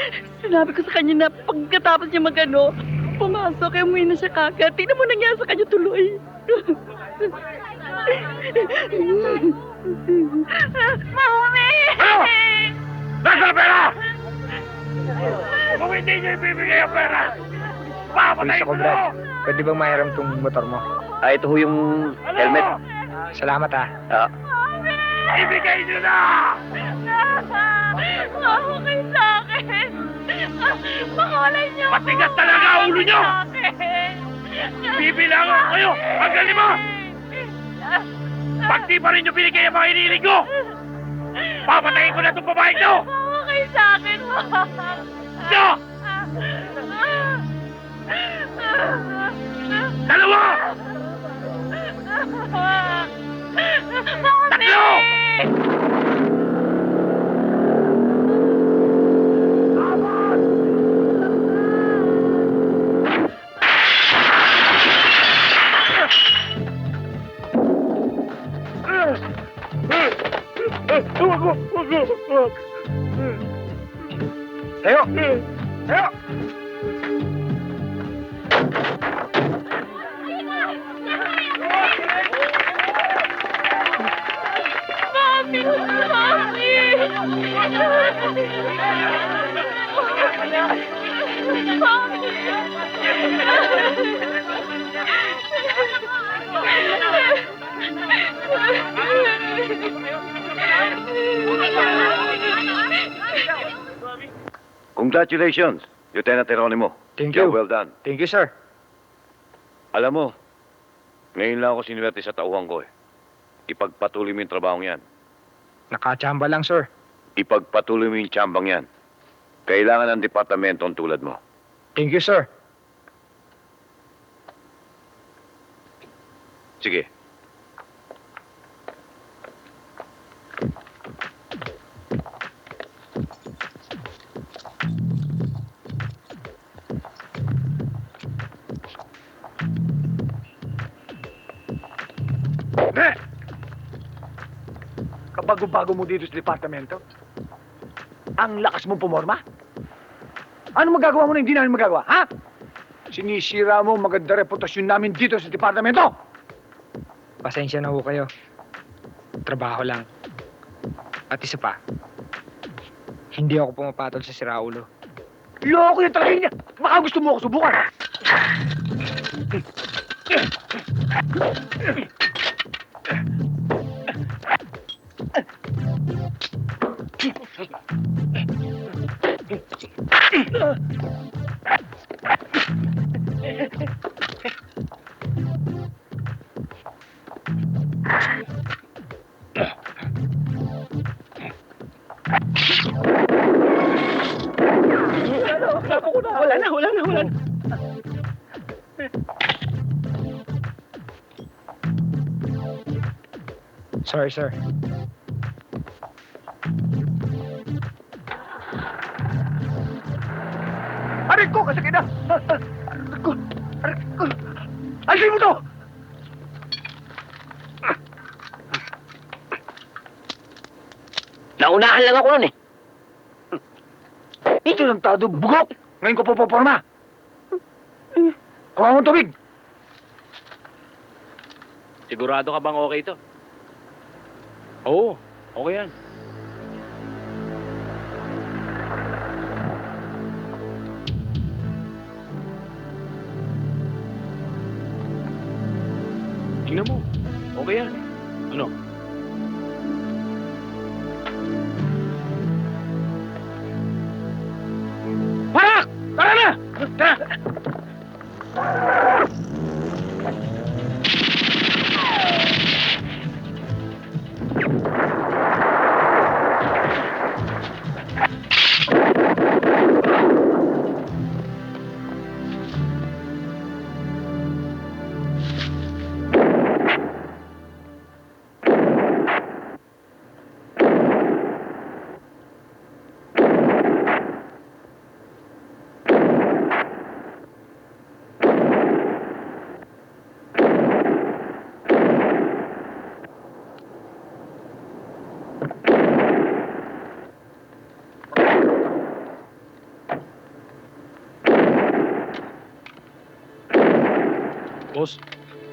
Sinabi ko sa kanya na pagkatapos niya magano, pumasok ay umuwi na siya kagad. Tingnan mo nangyari sa kanya tuloy. Mami! Ano? Nasaan na pera? Kung hindi niyo ibibigay ang pera, Police papatayin ako, ko Brad. to! Pwede bang mahiram tong motor mo? Ito ho yung helmet. Salamat ah. Ibigay niyo na! Awa kayo sa akin! Pakulay niyo! Matigas talaga ang ulo niyo! Bibilangan ko kayo hanggang 5! Pag di pa rin niyo binigay ang mga hinihiling ko, papatayin ko na itong babae niyo! Awa kayo sa akin! Siya! Dalawa! Tatlo! Tayo! Tayo! Mami! Congratulations, Lieutenant Geronimo. Thank Job you. well done. Thank you, sir. Alam mo, ngayon lang ako sinuwerte sa tauhan ko eh. Ipagpatuloy mo yung trabaho yan. Nakachamba lang, sir. Ipagpatuloy mo yung tsambang yan. Kailangan ng departamento ang tulad mo. Thank you, sir. Sige. Ne! Kabago-bago mo dito sa departamento, ang lakas mong pumorma? Ano magagawa mo na hindi namin magagawa, ha? Sinisira mo ang maganda reputasyon namin dito sa departamento! Pasensya na ho kayo. Trabaho lang. At isa pa, hindi ako pumapatol sa siraulo. Loko yung talaga niya! Baka gusto mo ako subukan! Sorry, sir. Aray ko, kasakit na! Aray ko! Aray ko! Alisin mo to! Naunahan lang ako nun eh. Ito lang tado, bugok! Ngayon ko poporma! Kuha mo tubig! Sigurado ka bang okay ito? Oo, okay yan. Tingnan mo, okay yan. Ano? Parak! Tara na! Tara!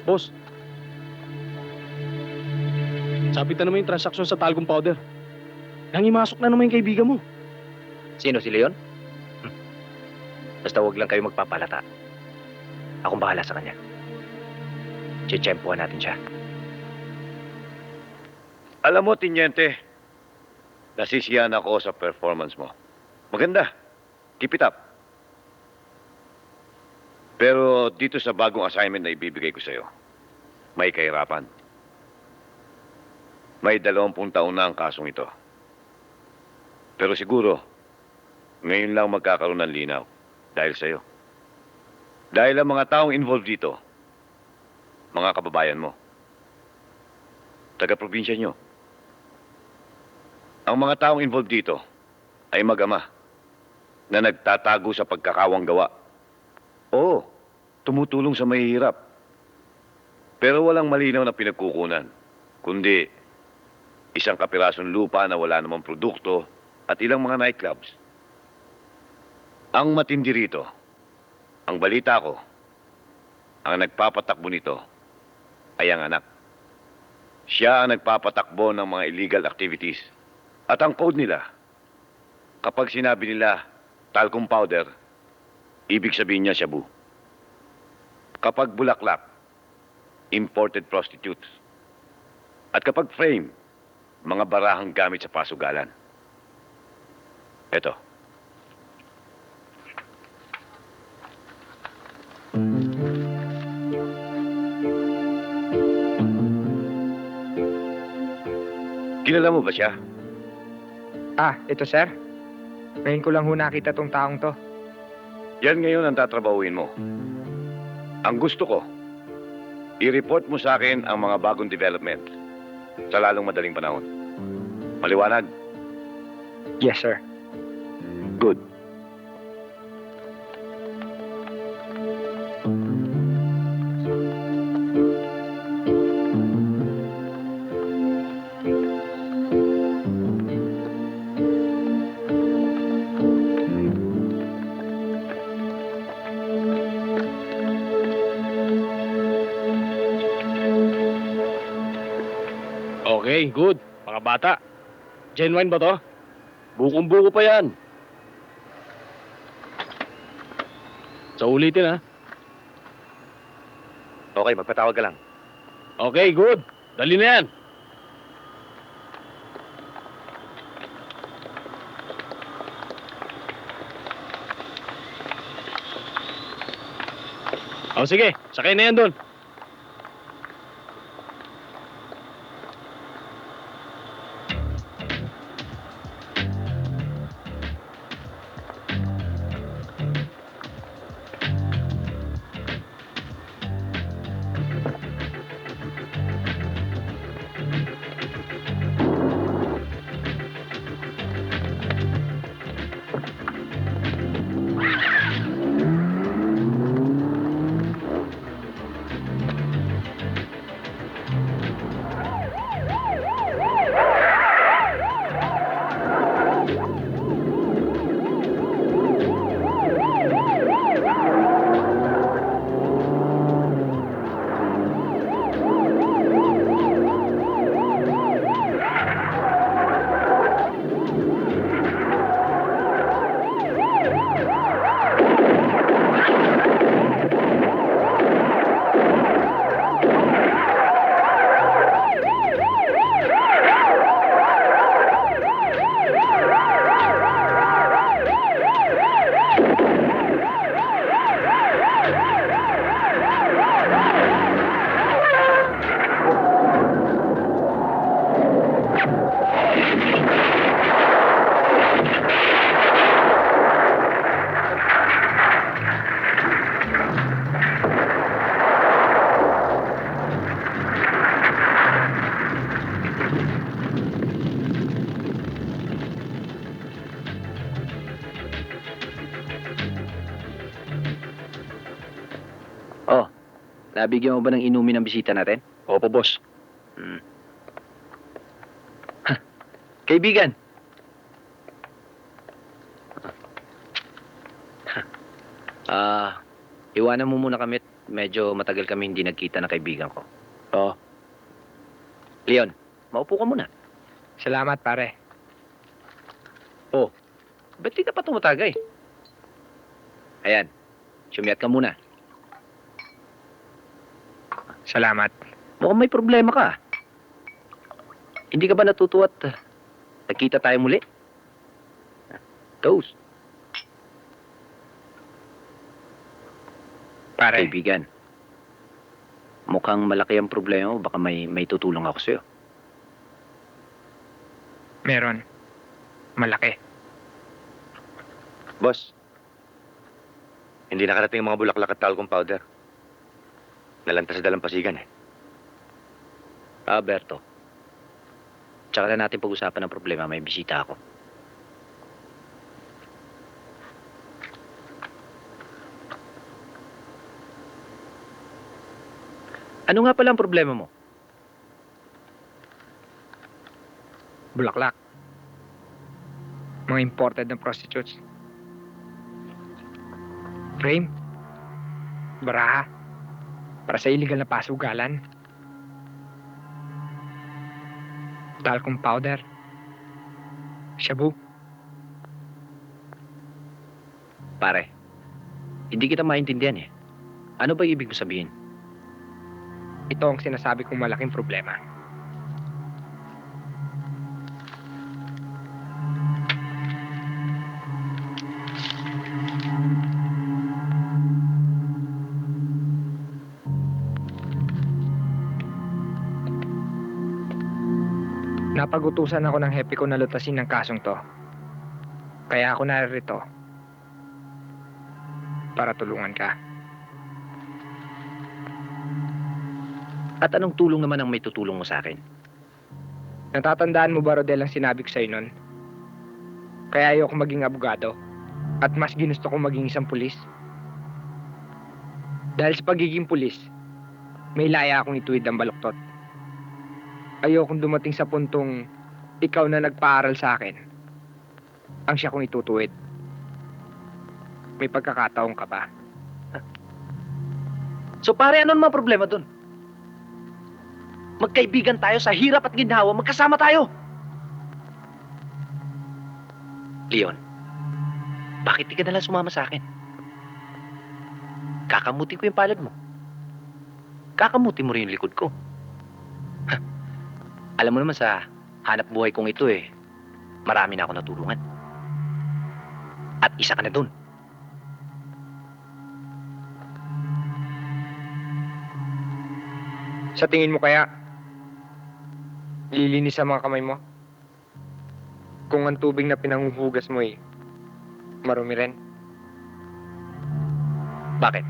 Boss. Sabit na naman yung transaksyon sa talcum powder. Nangimasok na naman yung kaibigan mo. Sino, si Leon? Basta huwag lang kayo magpapalata. Akong bahala sa kanya. Tsetsempuhan natin siya. Alam mo, Tinyente, nasisiyahan ako sa performance mo. Maganda. Keep it up. Pero dito sa bagong assignment na ibibigay ko sa'yo, may kahirapan. May 20 taon na ang kasong ito. Pero siguro, ngayon lang magkakaroon ng linaw dahil sa'yo. Dahil ang mga taong involved dito, mga kababayan mo, taga-probinsya nyo. Ang mga taong involved dito ay mag-ama na nagtatago sa pagkakawang gawa. Oo, tumutulong sa mahihirap. Pero walang malinaw na pinagkukunan, kundi isang kapirasong lupa na wala namang produkto at ilang mga nightclubs. Ang matindi rito, ang balita ko, ang nagpapatakbo nito ay ang anak. Siya ang nagpapatakbo ng mga illegal activities. At ang code nila, kapag sinabi nila talcum powder, ibig sabihin niya shabu. Kapag bulaklak, imported prostitutes. At kapag frame, mga barahang gamit sa pasugalan. Eto. Kilala mo ba siya? Ito sir. Ngayon ko lang ho nakita tong taong to. Yan ngayon ang tatrabahuin mo. Ang gusto ko, i-report mo sa akin ang mga bagong development sa lalong madaling panahon. Maliwanag? Yes, sir. Good. Okay, good. Mga bata. Genuine ba to? Bukong-buko pa yan. So ulitin ha. Okay, magpatawag ka lang. Okay, good. Dali na yan. O sige, sakay na yan doon. Oh, nabigyan mo ba ng inumin ng bisita natin? Opo, boss. Kaibigan. Iwanan mo muna kami at medyo matagal kami hindi nagkita na kaibigan ko. Oo. Leon, maupo ka muna. Salamat, pare. Oh, ba't di ka pa tumatagay? Ayan, sumiyat ka muna. Salamat. Mukhang may problema ka. Hindi ka ba natutuwa at nagkita tayo muli? Toast. Pare, Kaibigan, mukhang malaki ang problema mo. Baka may tutulong ako sa'yo. meron. Malaki. Boss, hindi nakarating ang mga bulaklak at talcum powder. Nalantas sa dalampasigan eh. Berto. Tsaka na natin pag-usapan ng problema. May bisita ako. Ano nga pala ang problema mo? Bulaklak. Mga imported na prostitutes. Frame. Baraha. Para sa illegal na pasugalan. Talcum powder. Shabu. Pare, hindi kita maintindihan eh. Ano ba ibig mo sabihin? Ito ang sinasabi kong malaking problema. Napag-utusan ako ng hepe ko na lutasin ng kasong to. Kaya ako narito para tulungan ka. At anong tulong naman ang may tutulong mo sa akin? Natatandaan mo ba, Rodel, ang sinabi ko sa'yo nun? Kaya ayoko maging abogado. At mas ginusto kong maging isang pulis. Dahil sa pagiging pulis, may laya akong ituwid ang baluktot. Ayokong dumating sa puntong ikaw na nagpaaral sa akin ang siya kong itutuwid. May pagkakataon ka ba? So pare, ano naman problema dun? Magkaibigan tayo sa hirap at ginhawa, magkasama tayo. Leon, bakit di ka nalang sumama sa akin? Kakamutin ko yung palad mo. Kakamutin mo rin yung likod ko. Alam mo naman sa hanap buhay kong ito eh, marami na ako natulungan. At isa ka na dun. Sa tingin mo kaya, lilinis ang mga kamay mo? Kung ang tubig na pinanghuhugas mo eh, marumi rin. Bakit?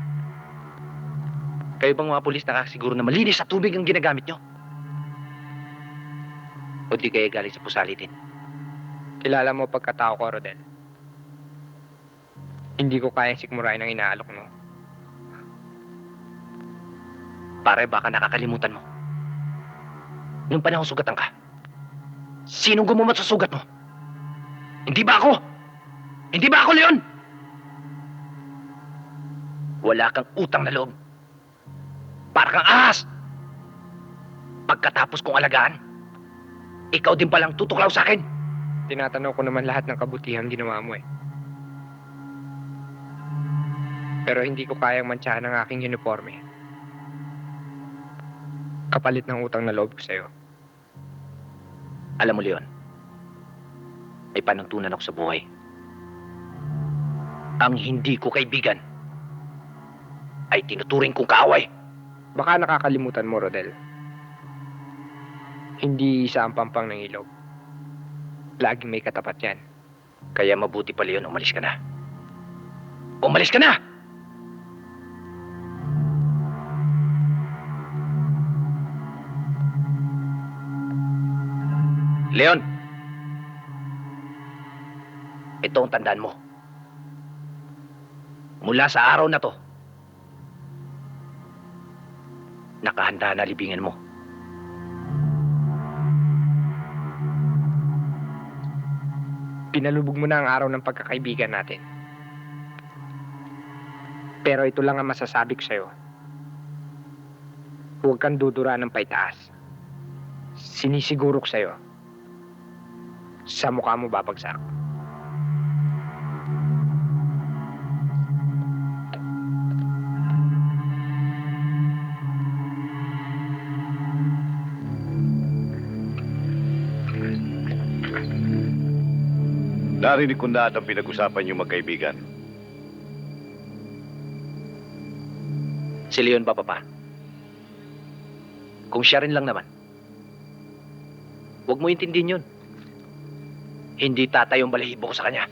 Kayo bang mga pulis nakakasiguro na malinis sa tubig ang ginagamit nyo? O di kayo galing sa pusalitin? Kilala mo pagkatao ko, Rodel. Hindi ko kayang sikmurain ang inaalok mo. Pare, baka nakakalimutan mo. Nung panahon sugatan ka, sinong gumamat sa sugat mo? Hindi ba ako? Hindi ba ako, Leon? Wala kang utang na loob. Para kang ahas. Pagkatapos kong alagaan, ikaw din palang tutuklaw sa akin. Tinatanong ko naman lahat ng kabutihang ginawa mo eh. Pero hindi ko kayang mantsahan ang aking uniforme. Kapalit ng utang na loob ko sa'yo. Alam mo, Leon, may panuntunan ako sa buhay. Ang hindi ko kaibigan ay tinuturing kong kaaway. Baka nakakalimutan mo, Rodel. Hindi isa ang pampang ng ilog. Laging may katapat yan. Kaya mabuti pa, Leon, umalis ka na. Umalis ka na! Leon! Ito ang tandaan mo. Mula sa araw na to, nakahanda na libingan mo. Pinalubog mo na ang araw ng pagkakaibigan natin. Pero ito lang ang masasabi ko sa'yo. Huwag kang dudura ng paitaas. Sinisiguro ko sa'yo. Sa mukha mo babagsak. Narinig ko na at ang pinag-usapan yung magkaibigan. Si Leon ba, Papa? Kung siya rin lang naman, huwag mo intindihin yun. Hindi tatay yung balahibo ko sa kanya.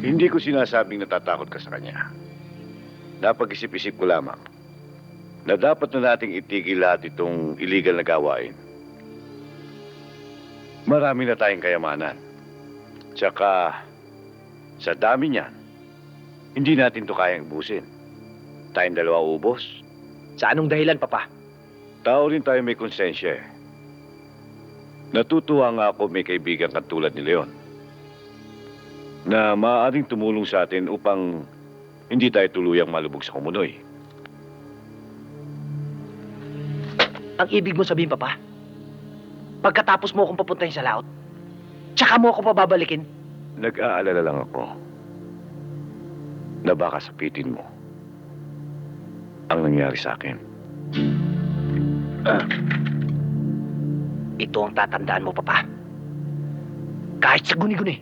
Hindi ko sinasabing natatakot ka sa kanya. Napag-isip-isip ko lamang na dapat na nating itigil lahat itong illegal na gawain. Marami na tayong kayamanan. Tsaka, sa dami niyan, hindi natin to kayang ubusin. Tayong dalawa ubos. Sa anong dahilan, Papa? Tao rin tayo may konsensya eh. Natutuwa nga ako may kaibigan katulad ni Leon na maaaring tumulong sa atin upang hindi tayo tuluyang malubog sa kumunoy. Ang ibig mo sabihin, Papa, pagkatapos mo akong papuntahin sa laot, tsaka mo ako pababalikin? Nag-aalala lang ako na baka sapitin mo ang nangyari sa akin. Ito ang tatandaan mo, Papa. Kahit sa guni-guni,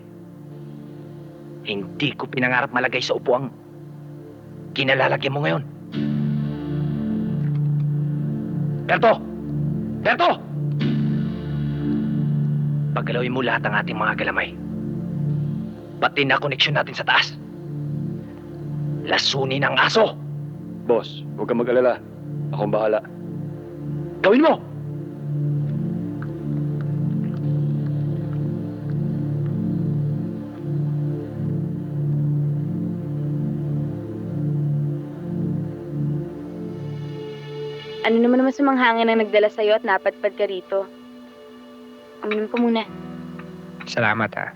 hindi ko pinangarap malagay sa upuang kinalalagyan mo ngayon. Berto! Berto! Paggalawin mo lahat ng ating mga galamay. Pati na koneksyon natin sa taas. Lasunin ang aso! Boss, huwag kang mag-alala. Akong bahala. Gawin mo! Ano naman sa mga hangin ang nagdala sa'yo at napadpad ka rito? Uminom ka muna. Salamat ha.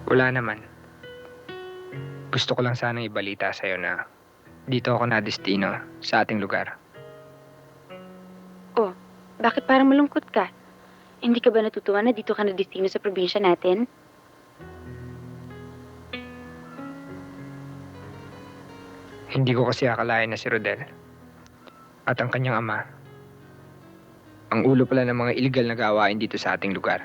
Wala naman. Gusto ko lang sanang ibalita sa'yo na dito ako na-destino sa ating lugar. Oh, bakit parang malungkot ka? Hindi ka ba natutuwa na dito ka na destino sa probinsya natin? Hindi ko kasi akalain na si Rodel at ang kanyang ama ang ulo pala ng mga illegal na gawain dito sa ating lugar.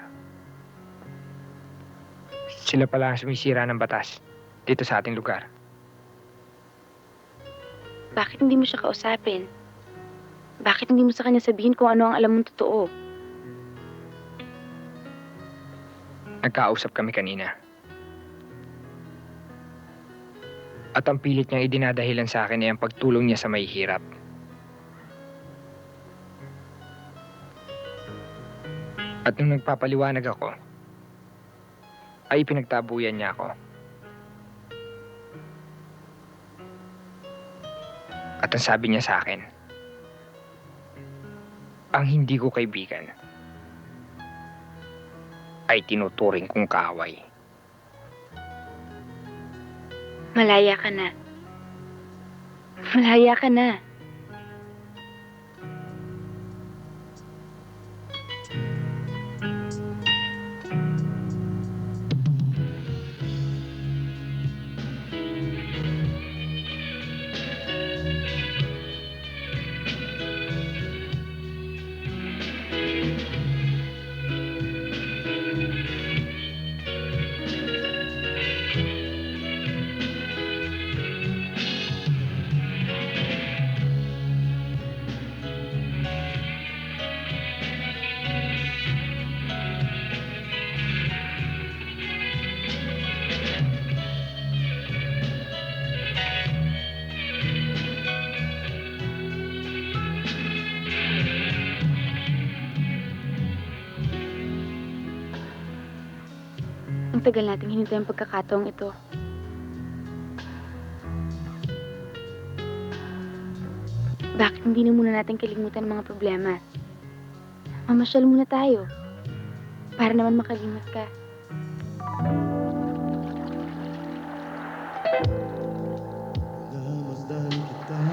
Sila pala ang sumisira ng batas dito sa ating lugar. Bakit hindi mo siya kausapin? Bakit hindi mo sa kanya sabihin kung ano ang alam mong totoo? Nagkausap kami kanina. At ang pilit niyang idinadahilan sa akin ay ang pagtulong niya sa may hirap. At nung nagpapaliwanag ako, ay pinagtabuyan niya ako. At ang sabi niya sa akin, ang hindi ko kaibigan ay tinuturing kong kaaway. Malaya ka na. Malaya ka na. Ang tagal nating hinintay ang pagkakataong ito. bakit hindi na muna natin kalimutan ang mga problema? Mamasyal muna tayo. Para naman makalimot ka. Namasdan kita,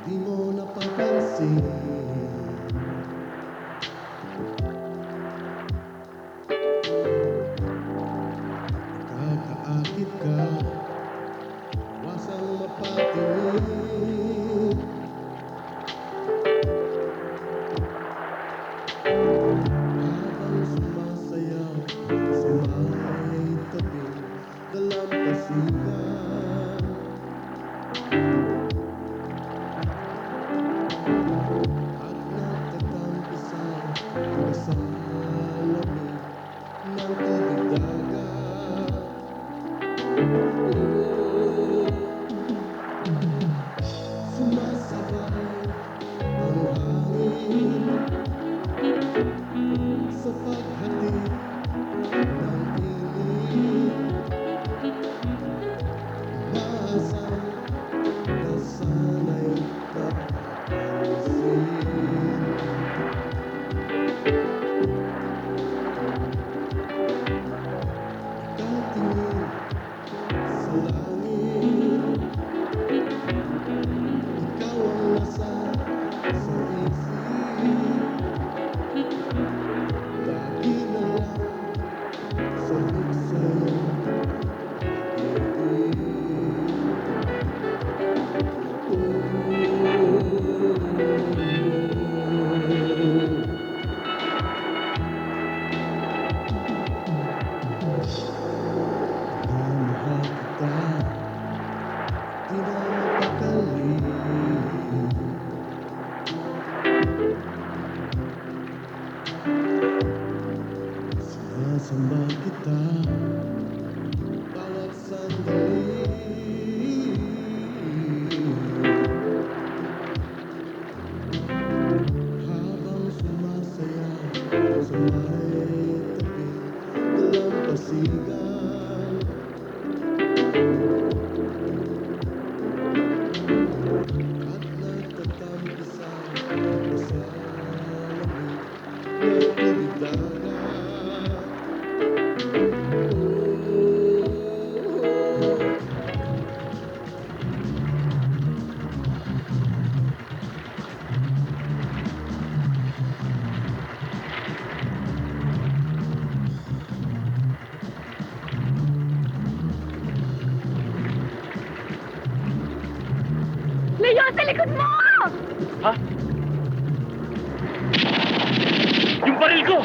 di mo napapansin. Kakaakit ka, wasang mapatingin. Habang sumasayaw sa may tabing dalampasigan. At nagtatampisaw sa lamig ng tubig dagat. Sumasabay ang hangin sa paghatid ng init. Maasang nasanay napapansin. Katingin sa langit, ikaw ang nasa sa isip. Lagi na lang sabik sa'yo mahal kita, di na mapakali. Sinasamba kita bawat sandali. Habang sumasayaw sa may tabing dalampasigan. At nagtatampisaw sa lamig ng tubig dagat. Leo, sa likod mo! Ha? Yung baril ko!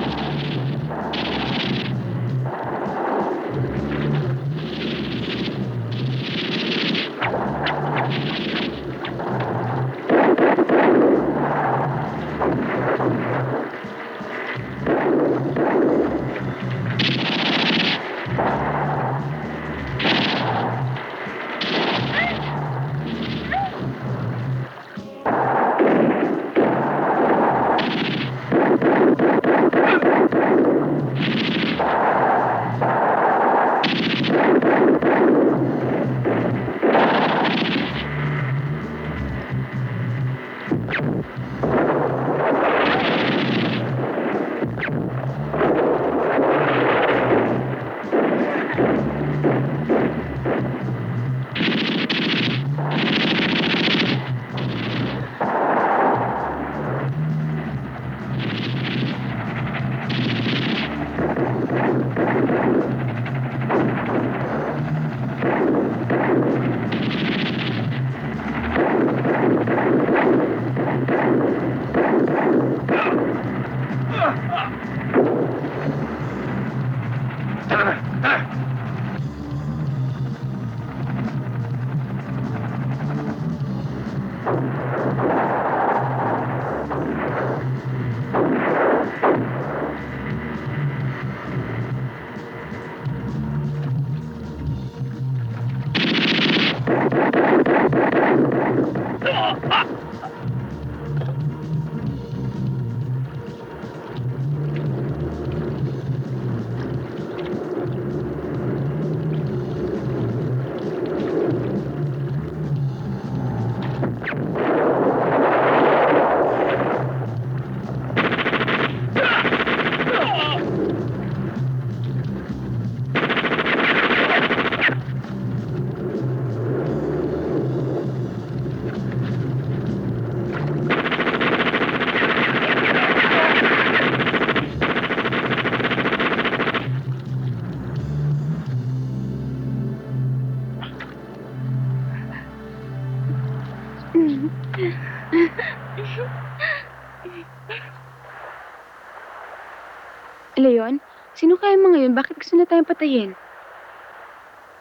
Leon, sino kaya mo ngayon? Bakit gusto na tayong patayin?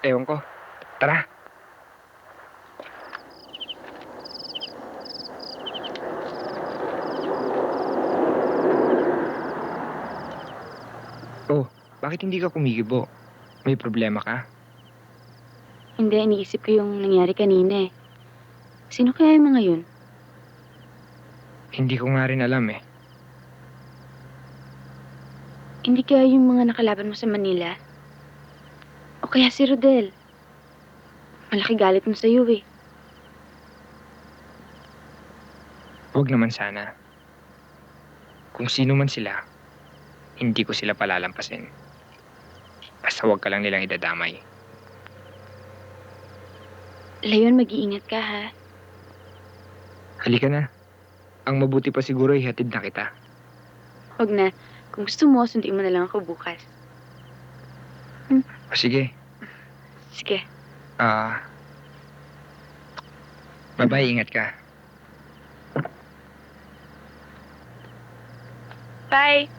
Ewan ko. Tara. Oh, bakit hindi ka kumikibo? May problema ka? Hindi, iniisip ko yung nangyari kanina eh. Sino kaya mo ngayon? Hindi ko nga rin alam eh. Hindi kaya yung mga nakalaban mo sa Manila? O kaya si Rodel? Malaki galit mo sa'yo eh. Huwag naman sana. Kung sino man sila, hindi ko sila palalampasin. Basta huwag ka lang nilang idadamay. Leon, mag-iingat ka ha. Halika na. Ang mabuti pa siguro ay hatid na kita. Huwag na. Kung gusto mo, sunduin mo na lang ako bukas. O sige. Sige. Bye-bye, ingat ka. Bye!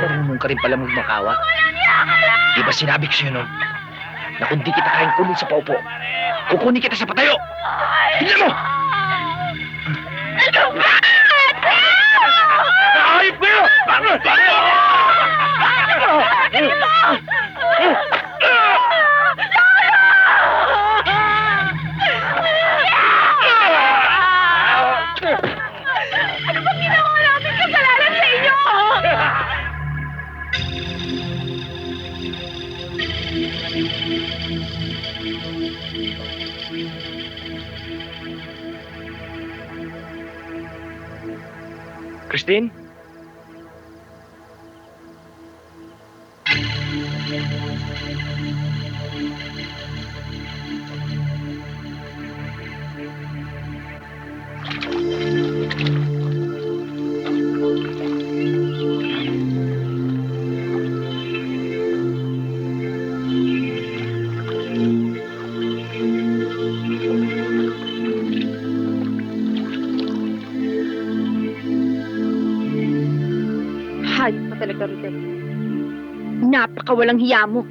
Marunong ka rin pala magmakawa. Di ba sinabi ko sa'yo, no? Na kung di kita kayang kunin sa paupo, kukunin kita sa patayo! Tignan mo! Ano ba? Ayop kayo! Bakit? Ano bang ginawa namin kasalanan sa inyo? Christine? Hayop pa talaga, Rodel. Napakawalang hiya mo.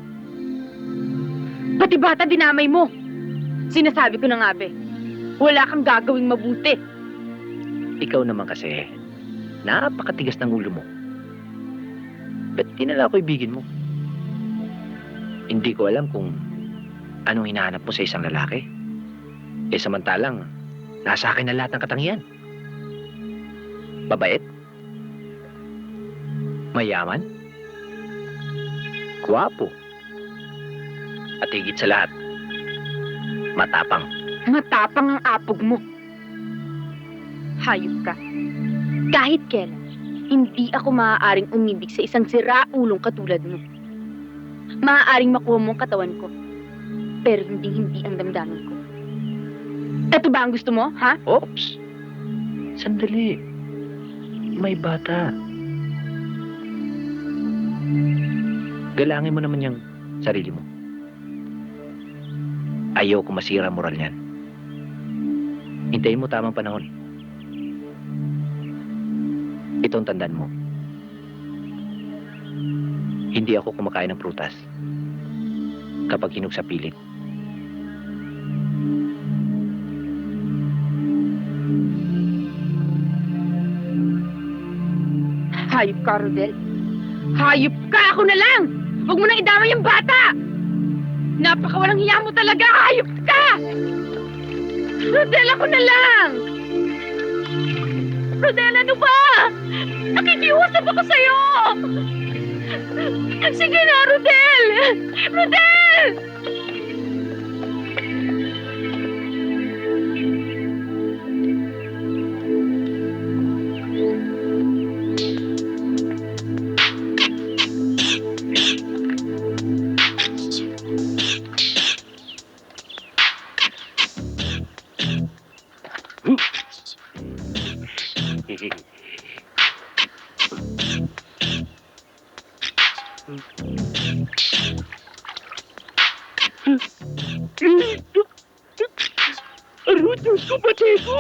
Pati bata dinamay mo. Sinasabi ko na nga, be. Wala kang gagawing mabuti. Ikaw naman kasi, napakatigas ng ulo mo. Ba't tinala ko ibigin mo? Hindi ko alam kung anong hinahanap mo sa isang lalaki. Eh samantalang, nasa akin na lahat ng katangian. Babait? Mayaman? Guwapo? At higit sa lahat, matapang. Matapang ang apog mo. Hayop ka. Kahit kailan, hindi ako maaaring umibig sa isang siraulong katulad mo. Maaaring makuha mo ang katawan ko, pero hindi ang damdamin ko. Ito ba ang gusto mo, ha? Oops! Sandali. May bata. Galangin mo naman yung sarili mo. Ayaw ko masira ang moral niyan. Hintayin mo tamang panahon. Ito ang tandaan mo. Hindi ako kumakain ng prutas kapag hinog sa pilit. Hayop ka, Rodel. Hayop ka! Ako na lang! Huwag mo nang idamay yung bata! Napakawalang hiya mo talaga! Hayop ka! Rodel, ako na lang! Rodel, ano ba? Nakikiusap ako sa'yo! Sige na, Rodel! Rodel! Ano, Diyos ko, pati ko!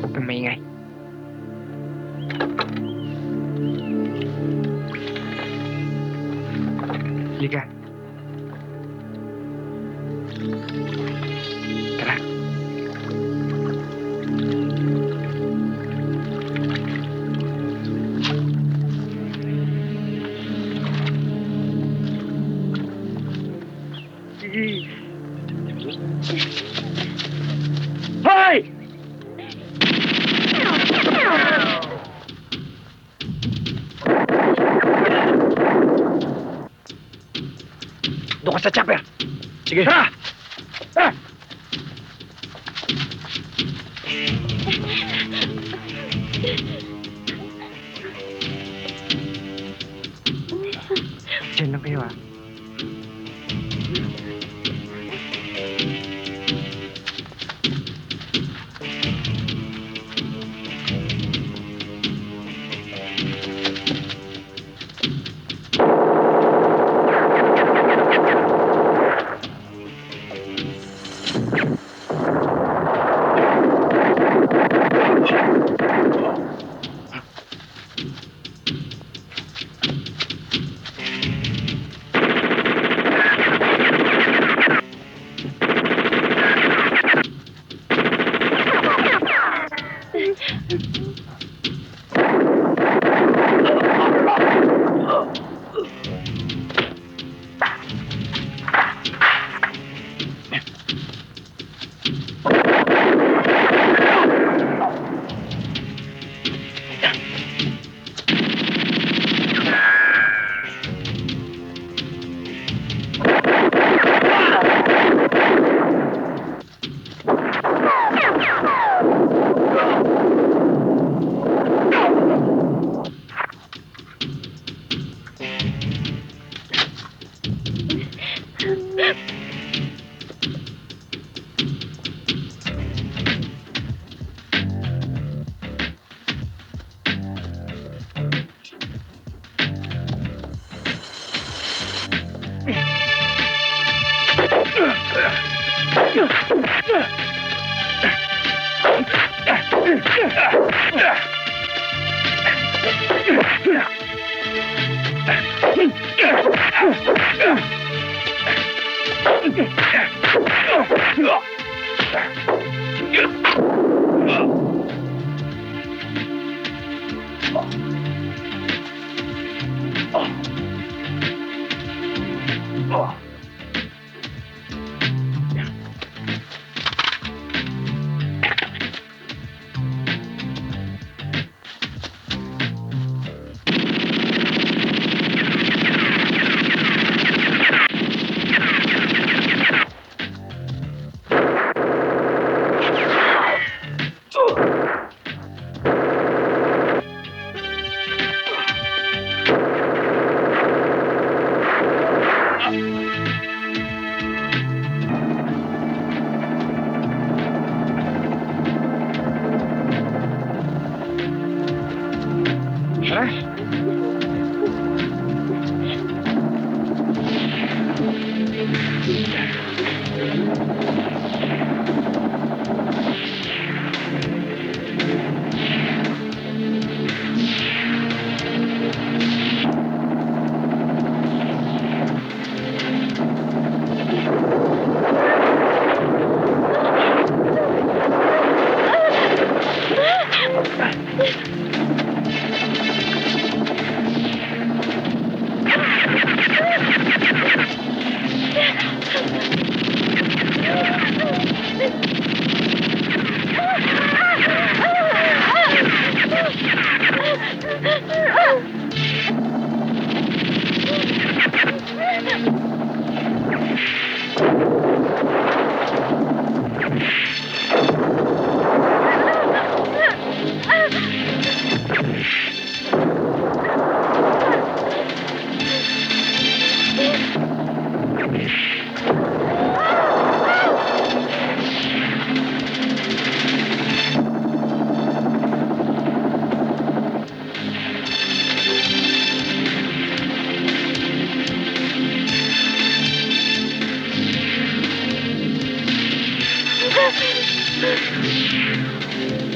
Huwag kang maingay. Halika. Tara. Hoy! Doon ka sa chopper. Sige. Ha! Ha! Diyan lang kayo, ha?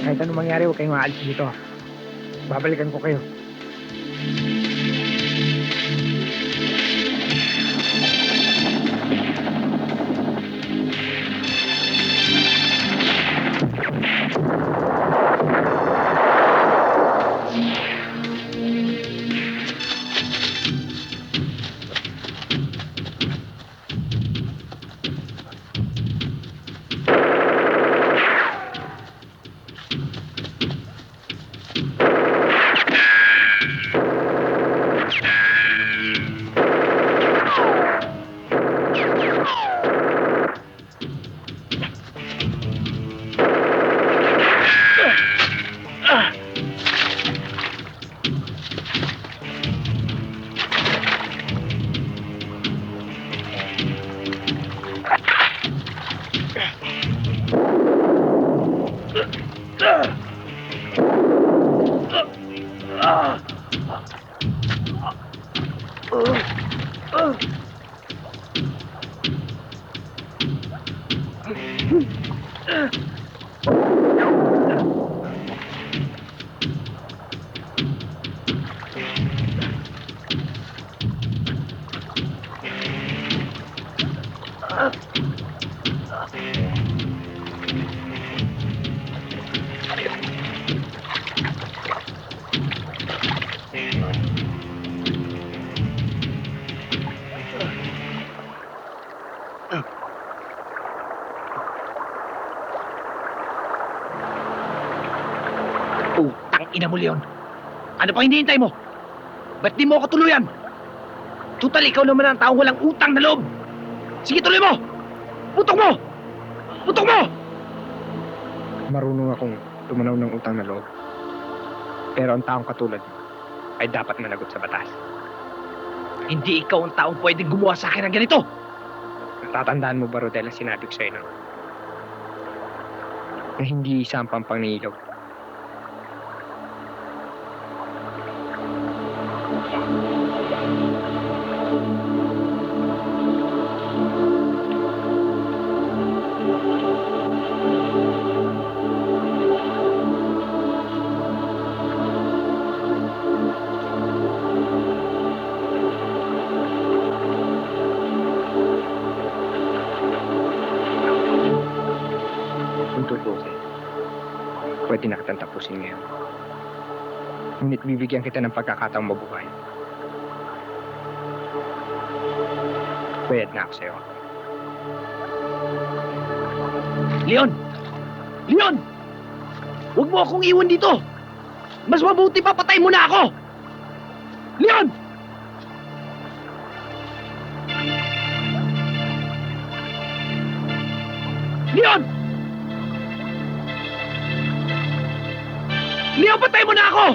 Kahit anong mangyari, huwag kayong aalis dito. Babalikan ko kayo. Ina mo, Leon. Ano pa hinihintay mo? Ba't di mo ako tuluyan? Tutal, ikaw naman ang taong walang utang na loob. Sige, tuloy mo! Putok mo! Putok mo! Marunong akong tumanaw ng utang na loob. Pero ang taong katulad mo ay dapat managot sa batas. Hindi ikaw ang taong pwedeng gumawa sa akin ng ganito. Natatandaan mo ba, Rodel, ang sinabi ko sa'yo nun? Na hindi isa ang pampangilog. Pwede na kitang tapusin ngayon. Ngunit bibigyan kita ng pagkakataong mabuhay. Bayad na ako sa'yo. Leon! Leon! Huwag mo akong iwan dito! Mas mabuti papatay mo na ako! Leon! Leon! Leon, patay mo na ako!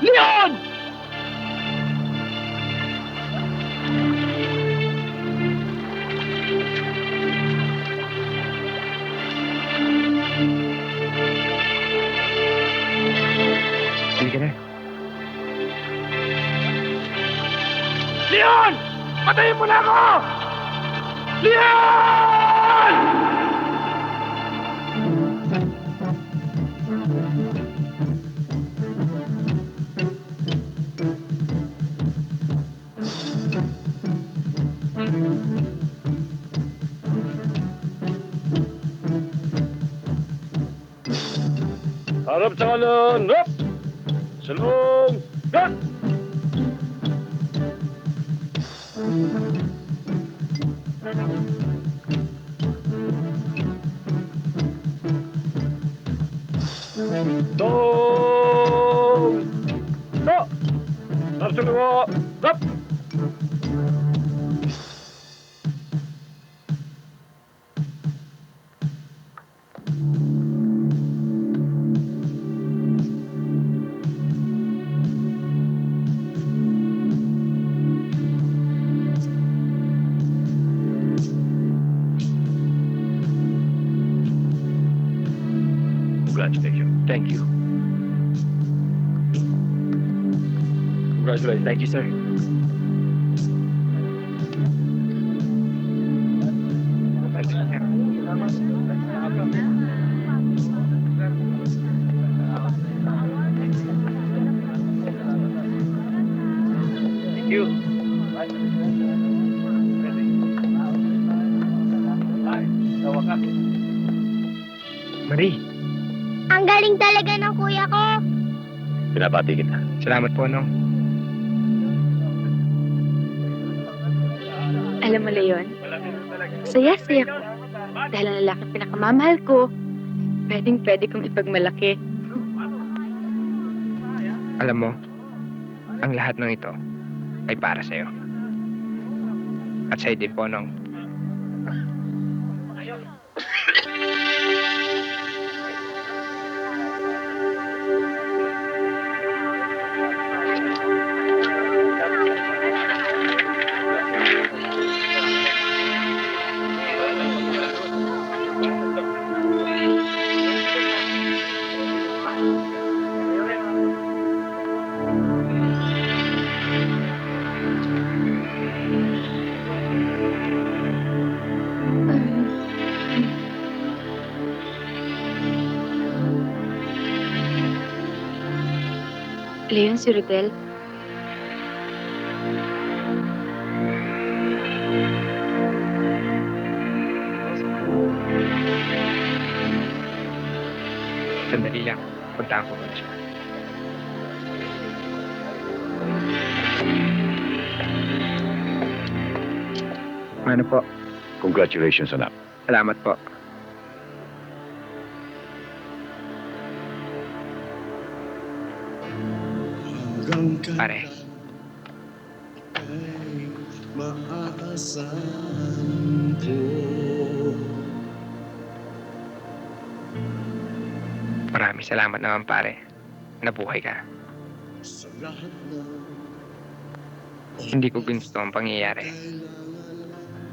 Leon! Sige na. Leon! Patayin mo na ako! Leon! Harap sa kanan! Hop! Salong! Hop! Tong! To! Harap sa kaliwa! Hop! Congratulations. Thank you. Congratulations. Thank you, sir. Thank you. Marie, Ang galing talaga ng kuya ko. Pinapati kita. salamat po, Nong. Alam mo, Leon, saya-saya ko. Dahil ang lalaking pinakamamahal ko, pwedeng-pwede kong ipagmalaki. Alam mo, ang lahat ng ito ay para sa'yo. At sa'yo din po, Nong. Leon, si Rodel, Sandali lang. Puntahan ko muna siya. Ano po? Congratulations, anak. Salamat po. Pare, maaasahan ko. maraming salamat naman, pare. Nabuhay ka. Sa lahat ng Hindi ko gusto ang pangyayari.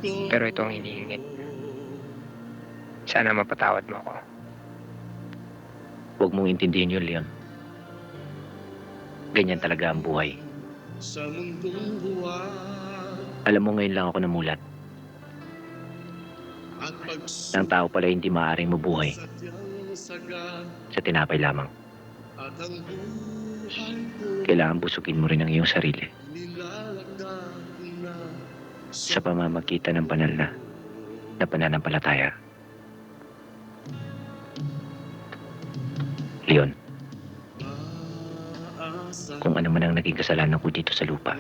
Pero ito ang hinihingit. Sana mapatawad mo ako. Huwag mong intindihin yun, Leon. Ganyan talaga ang buhay. sa mundong buwan Alam mo, ngayon lang ako namulat. at Na ang tao pala hindi maaaring mabuhay pagsadyang sagat sa tinapay lamang. at ang buhay ko Kailangan busugin mo rin ang iyong sarili nilalagak na sa pamamagitan ng banal na pananampalataya. Leon, kung ano man ang naging kasalanan ko dito sa lupa,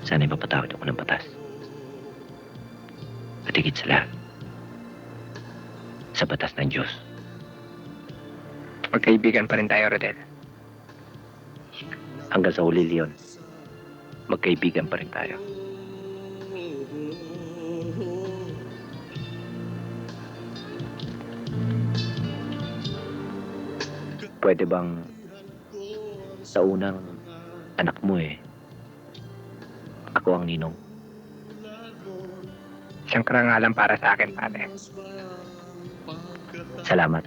sana'y mapatawad ako ng batas. At higit sa lahat, sa batas ng Diyos. Magkaibigan pa rin tayo, Rodel. Hanggang sa huli, Leon, magkaibigan pa rin tayo. Pwede bang sa unang anak mo ako ang ninong? Isang karangalan para sa akin, pare. Salamat.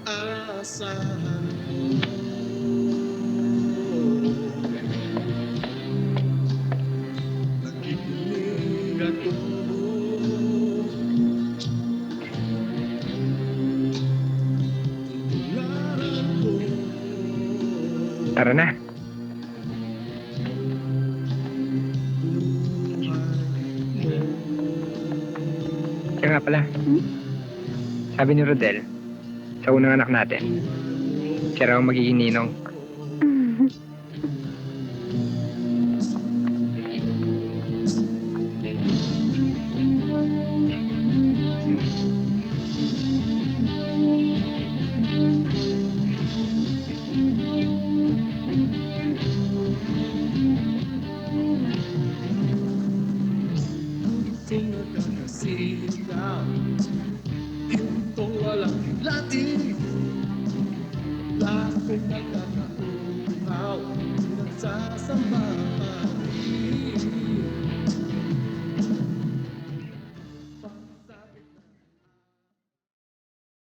Asahan nakikinig ako. Tara na. Kaya nga pala. Sabi ni Rodel, sa unang anak natin, siya raw ang magiging ninong. Itong walang lating, lapit na